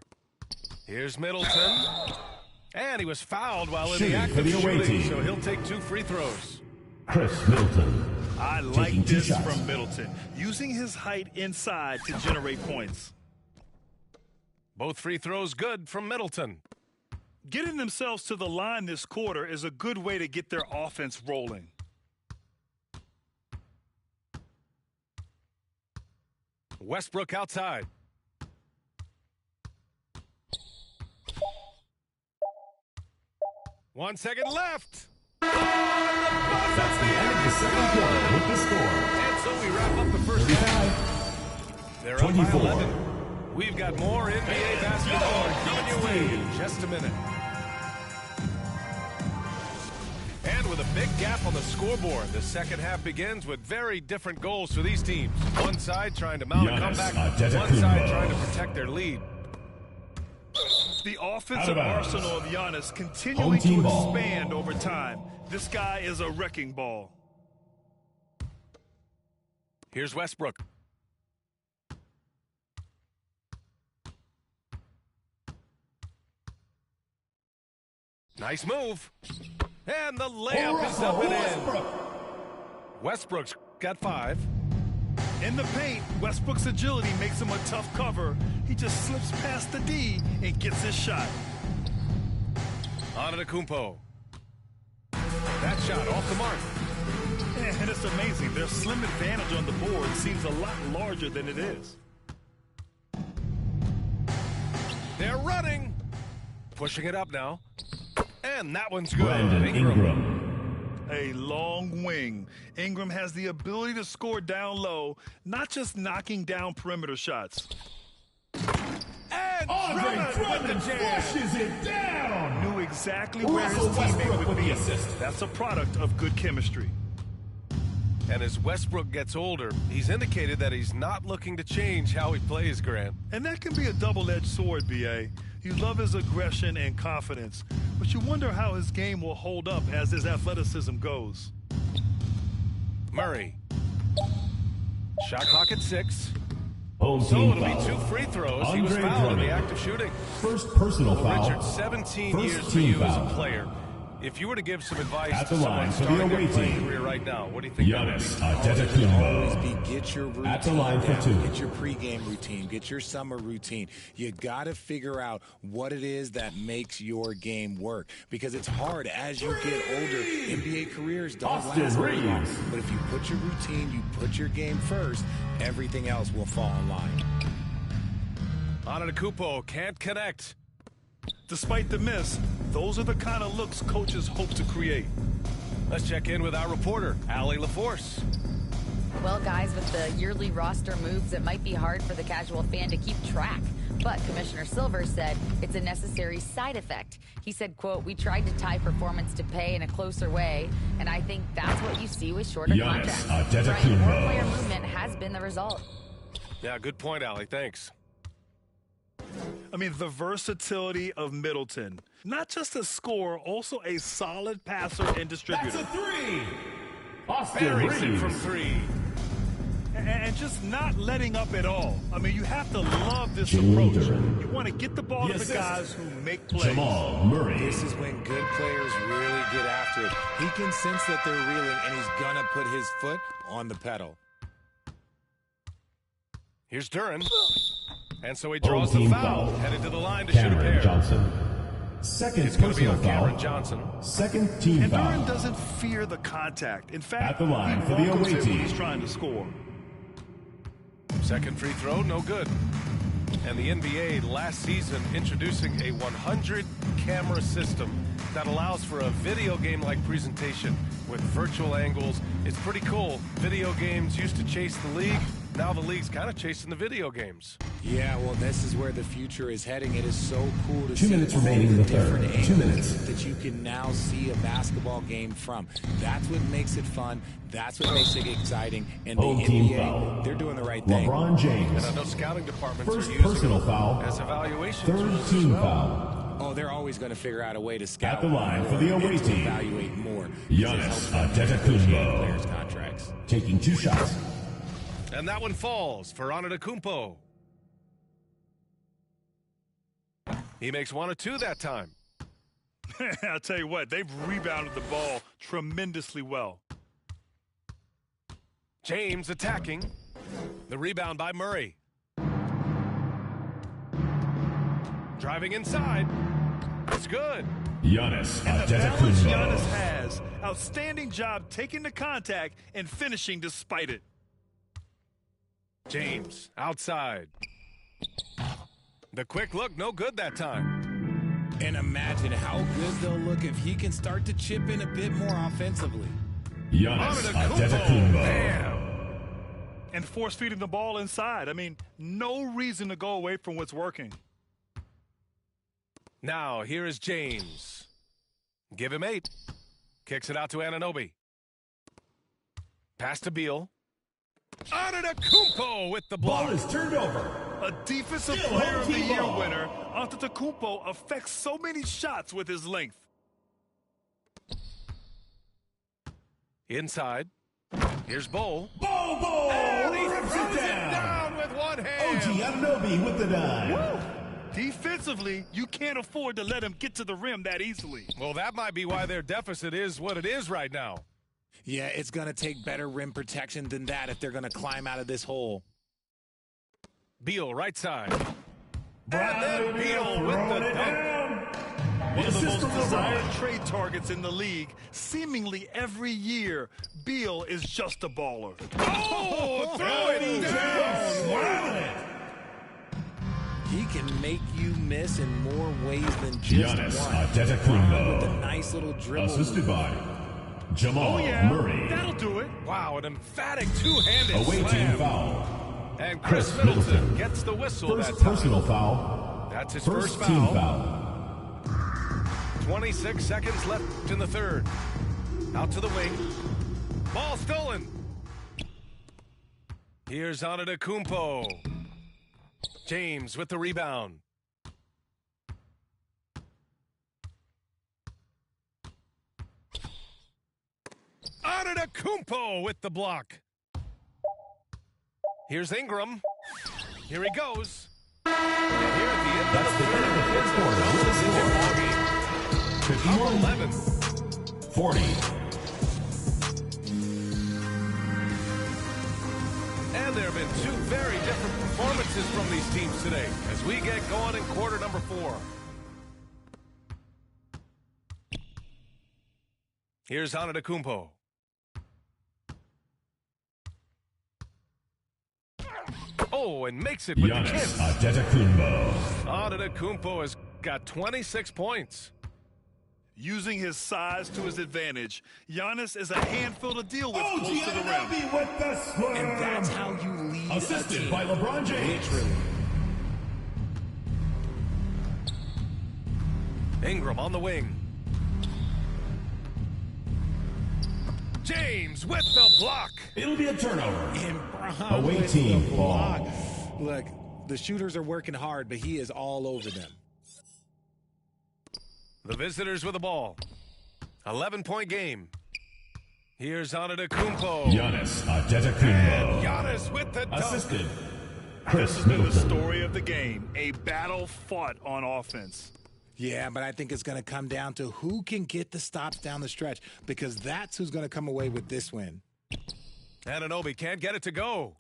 Here's Middleton. And he was fouled while in Shooting the act for of the away shooting, team. so he'll take 2 free throws. Chris Middleton. I Taking like 2 this shots. from Middleton, using his height inside to generate points. Both free throws good from Middleton. Getting themselves to the line this quarter is a good way to get their offense rolling. Westbrook outside. One second left. That's the end of the second quarter with the score. And so we wrap up the first half. They're up by 24. 11. We've got more NBA basketball coming your way in just a minute. And with a big gap on the scoreboard, the second half begins with very different goals for these teams. One side trying to mount a Giannis comeback, Antetokounmpo. one side trying to protect their lead. The offensive Out of bounds. arsenal of Giannis Home continuing team to ball. expand over time. This guy is a wrecking ball. Here's Westbrook. Nice move. And the layup is up and in. Westbrook's got 5. In the paint, Westbrook's agility makes him a tough cover. He just slips past the D and gets his shot. Antetokounmpo. That shot off the mark. And it's amazing. Their slim advantage on the board seems a lot larger than it is. They're running. Pushing it up now. And that one's good. Brandon Ingram. A long wing. Ingram has the ability to score down low, not just knocking down perimeter shots. And Drummond flushes it down. Knew exactly where his Russell teammate Westbrook would with be. the assist. That's a product of good chemistry. And as Westbrook gets older, he's indicated that he's not looking to change how he plays, Grant. And that can be a double-edged sword, B.A. You love his aggression and confidence, but you wonder how his game will hold up as his athleticism goes. Murray. Shot clock at 6. Home So team it'll be foul. 2 free throws. He Andre was fouled in the Drummond. act of shooting. First personal Well, foul. Richard, 17 First years for team you as foul. a player. If you were to give some advice At to the someone line for the starting their away playing team. career right now, what do you think that would Giannis be? Always Antetokounmpo. be get your routine At the line for down. 2. Get your pregame routine. Get your summer routine. You got to figure out what it is that makes your game work, because it's hard as you get older. NBA careers don't Austin last very long. Reeves. But if you put your routine, you put your game first, everything else will fall in line. Antetokounmpo can't connect. Despite the miss, those are the kind of looks coaches hope to create. Let's check in with our reporter, Allie LaForce. Well, guys, with the yearly roster moves, it might be hard for the casual fan to keep track. But Commissioner Silver said it's a necessary side effect. He said, quote, "We tried to tie performance to pay in a closer way, and I think that's what you see with shorter Giannis contracts." Antetokounmpo. More player movement has been the result. Yeah, good point, Allie. Thanks. I mean, the versatility of Middleton. Not just a scorer, also a solid passer and distributor. That's a 3. Austin Buries it Reeves. from 3. And just not letting up at all. I mean, you have to love this Jimmy approach. Durant. You want to get the ball to Yes, the yes. guys who make plays. Jamal Murray. This is when good players really get after it. He can sense that they're reeling, and he's going to put his foot on the pedal. Here's Duran. And so he draws Home the team foul. foul. Headed to the line to shoot a Cameron pair. Johnson. Second It's going to be personal on Cameron foul. Johnson. Second team And Duran foul. doesn't fear the contact. In fact, At the line he for the welcomes away it when team. he's trying to score. Second free throw, no good. And the NBA last season introducing a 100-camera system that allows for a video game-like presentation with virtual angles. It's pretty cool. Video games used to chase the league. Now the league's kind of chasing the video games. Yeah, well, this is where the future is heading. It is so cool to 2 see minutes all remaining in the different third. 2 angles minutes. that you can now see a basketball game from. That's what makes it fun. That's what makes it exciting. And the Home team NBA, foul. they're doing the right thing. LeBron James. And I know scouting departments First are using personal them foul. as evaluation Third tools as team well. foul. Oh, they're always going to figure out a way to scout At the line more for the away and to team. evaluate more. Giannis Negotiate Antetokounmpo. players' contracts. Taking 2 shots. And that one falls for Antetokounmpo. He makes 1 or 2 that time. I'll tell you what, they've rebounded the ball tremendously well. James attacking. The rebound by Murray. Driving inside. It's good. Giannis And the balance Giannis Antetokounmpo. has. Outstanding job taking the contact and finishing despite it. James outside. The quick look, no good that time. And imagine how good they'll look if he can start to chip in a bit more offensively. Giannis Antetokounmpo. Antetokounmpo. Bam. And force feeding the ball inside. I mean, no reason to go away from what's working. Now, here is James. Give him 8. Kicks it out to Anunoby. Pass to Beal. Antetokounmpo with the block. Ball is turned over. A defensive Still player home of the team year ball. winner, Antetokounmpo affects so many shots with his length. Inside. Here's Bowl. Ball. And he Rips throws it down. down with one hand. OG Anunoby with the dime. Woo! Defensively, you can't afford to let him get to the rim that easily. Well, that might be why their deficit is what it is right now. Yeah, it's going to take better rim protection than that if they're going to climb out of this hole. Beal, right side. Bradley And then Beal with throwing the it dunk. down. One of the Assist most from desired LeBron. trade targets in the league. Seemingly every year, Beal is just a baller. Oh, throw it down. Wow. He can make you miss in more ways than just Giannis one. Antetokounmpo. With a nice little dribble. Assisted by Jamal Oh, yeah, Murray. that'll do it. Wow, an emphatic two-handed Away team slam. foul. And Chris Chris Middleton Middleton. gets the whistle First that time. personal foul. That's his First first team foul. foul. 26 seconds left in the third. Out to the wing. Ball stolen. Here's Antetokounmpo. James with the rebound. Antetokounmpo with the block. Here's Ingram. Here he goes. And here at the end of the third, it's a 11. 40. And there have been two very different performances from these teams today as we get going in quarter number 4. Here's Antetokounmpo. Oh, and makes it with the kiss. Antetokounmpo has got 26 points. Using his size to his advantage, Giannis is a handful to deal with close to the rim. With the swerve. And that's how you lead Assisted a team. by LeBron James. Literally. Ingram on the wing. James with the block. It'll be a turnover. And Brown Away with team the block. ball. Look, the shooters are working hard, but he is all over them. The visitors with the ball. 11-point game. Here's Antetokounmpo. Giannis Antetokounmpo. And Giannis with the dunk. Assisted. This has been the story of the game, a battle fought on offense. Yeah, but I think it's going to come down to who can get the stops down the stretch, because that's who's going to come away with this win. Anunoby can't get it to go.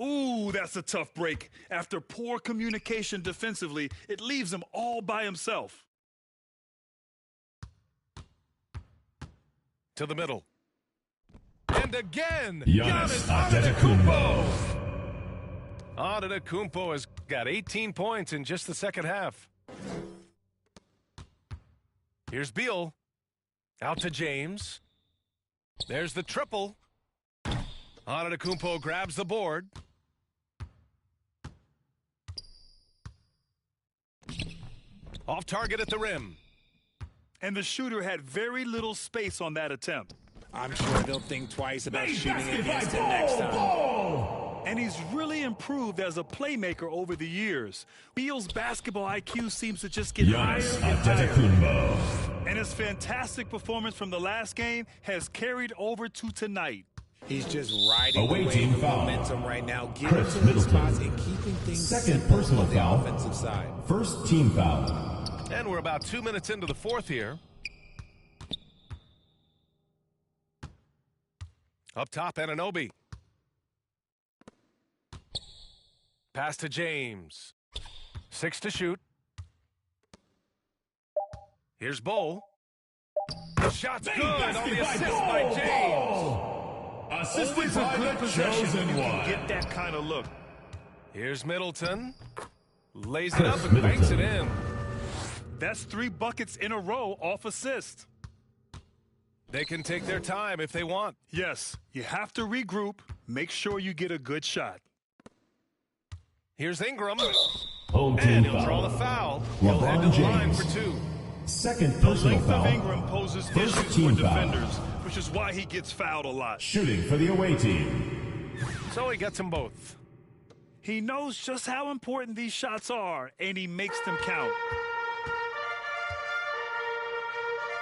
Ooh, that's a tough break. After poor communication defensively, it leaves him all by himself. To the middle. And again, Giannis Antetokounmpo. Antetokounmpo has got 18 points in just the second half. Here's Beal. Out to James. There's the triple. Antetokounmpo grabs the board. Off target at the rim. And the shooter had very little space on that attempt. I'm sure they'll think twice about shooting against him next time. And he's really improved as a playmaker over the years. Beal's basketball IQ seems to just get higher and higher. And his fantastic performance from the last game has carried over to tonight. He's just riding the wave of momentum right now, getting to his spots and keeping things second simple personal on the foul. offensive side. First team foul. And we're about 2 minutes into the fourth here. Up top, Anunoby. Pass to James. 6 to shoot. Here's Bowl. The shot's good on the assist by James. Always a good possession when you can get that kind of look. Here's Middleton. Lays it up and banks it in. That's 3 buckets in a row off assist. They can take their time if they want. Yes, you have to regroup. Make sure you get a good shot. Here's Ingram. Home team And he'll foul. draw the foul. He'll head to the line for 2. Second The personal length foul. of Ingram poses First issues team for foul. defenders, which is why he gets fouled a lot. Shooting for the away team. So he gets them both. He knows just how important these shots are, and he makes them count.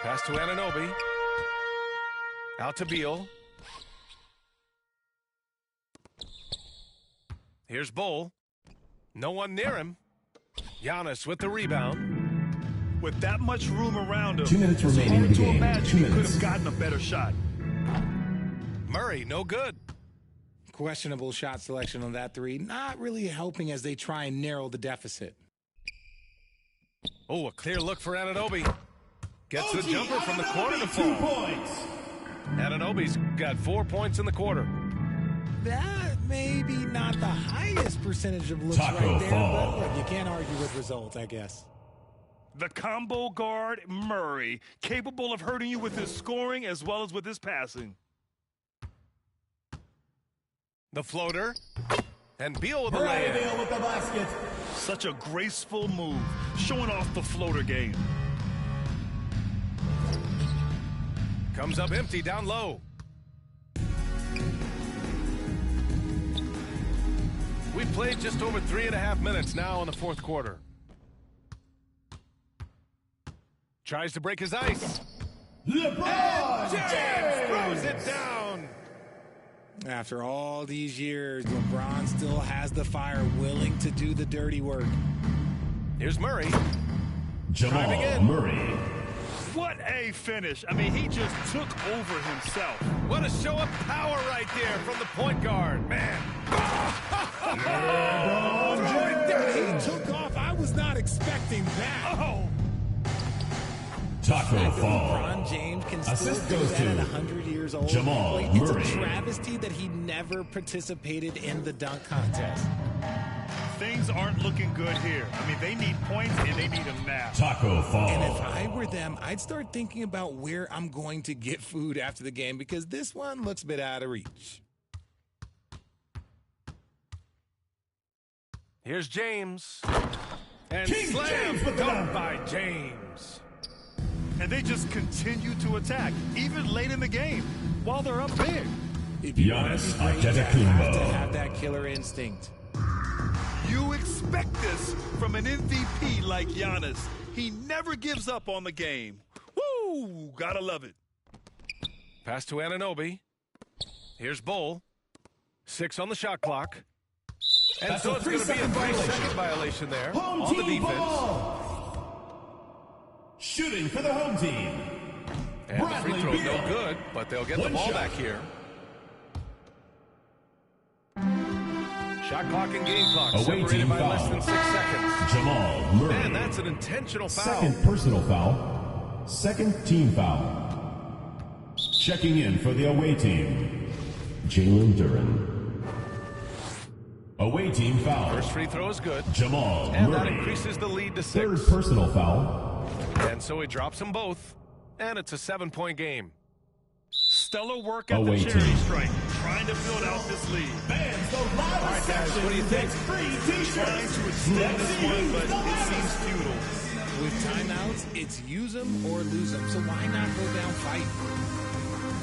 Pass to Anunoby. Out to Beal. Here's Bowl. No one near him. Giannis with the rebound. With that much room around him, 2 minutes it's remaining in hard the to game. imagine 2 he could minutes. have gotten a better shot. Murray, no good. Questionable shot selection on that 3. Not really helping as they try and narrow the deficit. Oh, a clear look for Anunoby. Gets the jumper from the corner to fall. 2 points. Anunoby's got 4 points in the quarter. That may be not the highest percentage of looks Taco right there, Fall. but look, you can't argue with results, I guess. The combo guard, Murray, capable of hurting you with his scoring as well as with his passing. The floater. And Beal with the Bradley layup. Beal with the basket. Such a graceful move, showing off the floater game. Comes up empty down low. We've played just over 3.5 minutes now in the fourth quarter. Tries to break his ice. LeBron James throws it down. After all these years, LeBron still has the fire, willing to do the dirty work. Here's Murray. Jamal Murray. What a finish. I mean, he just took over himself. What a show of power right there from the point guard. Man. He took off. I was not expecting that. Oh. Taco Fall. LeBron James can still Assist do goes that to at 100 years old. Jamal It's Murray. a travesty that he never participated in the dunk contest. Things aren't looking good here. I mean, they need points, and they need them now. Taco Fall. And if I were them, I'd start thinking about where I'm going to get food after the game because this one looks a bit out of reach. Here's James. And King slam James with the dunk dunk. by James. And they just continue to attack, even late in the game, while they're up big. If you want Giannis to be great, you have to Antetokounmpo. have that killer instinct. You expect this from an MVP like Giannis. He never gives up on the game. Woo! Gotta love it. Pass to Anunoby. Here's Bull. 6 on the shot clock. And That's so a it's going to be a 3-second 3-second violation there Home on the team defense. ball. Shooting for the home team. And the free Bradley throw Beal. no good, but they'll get the One ball shot. back here. Shot clock and game clock Away separated team by foul. less than 6 seconds. Jamal Murray. Man, that's an intentional foul. Second personal foul. Second team foul. Checking in for the away team. Jalen Duren. Away team foul. First free throw is good. Jamal And that Murray. increases the lead to 6. Third personal foul. And so he drops them both. And it's a 7-point game. Stellar work at Away the charity team. stripe, trying to build out this lead. Fans, the live guys, reception what do you think? gets free t-shirts. Trying to extend this one, but it seems futile. With timeouts, it's use them or lose them. So why not go down fight?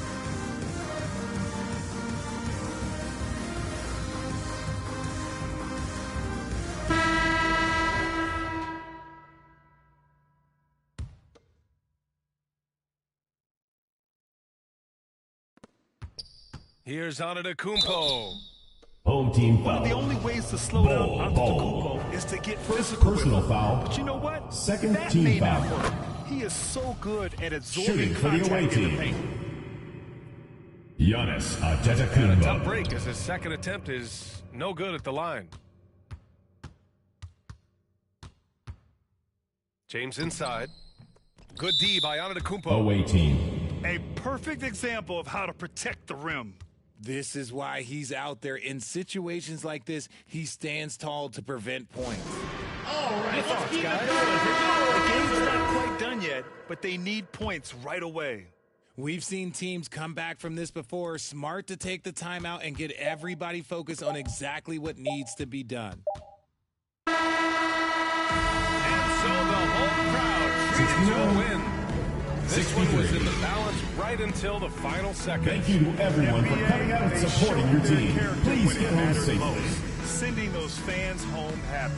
Here's Antetokounmpo. Home team One foul. of the only ways to slow down Ball. Antetokounmpo is to get First physical with personal him. foul. But you know what? Second that team may foul. not work. He is so good at absorbing Shooting for the contact away in the team. paint. Giannis And a tough Antetokounmpo. break as his second attempt is no good at the line. James inside. Good D by Antetokounmpo. Away team. A perfect example of how to protect the rim. This is why he's out there. In situations like this, he stands tall to prevent points. All right, let's keep it The going. game's not quite done yet, but they need points right away. We've seen teams come back from this before. Smart to take the timeout and get everybody focused on exactly what needs to be done. And so the home crowd treated to a win. This one was in the balance right until the final second. Thank you to everyone for coming out and They supporting showed your their team. character Please when it get home mattered safely. most, sending those fans home happy.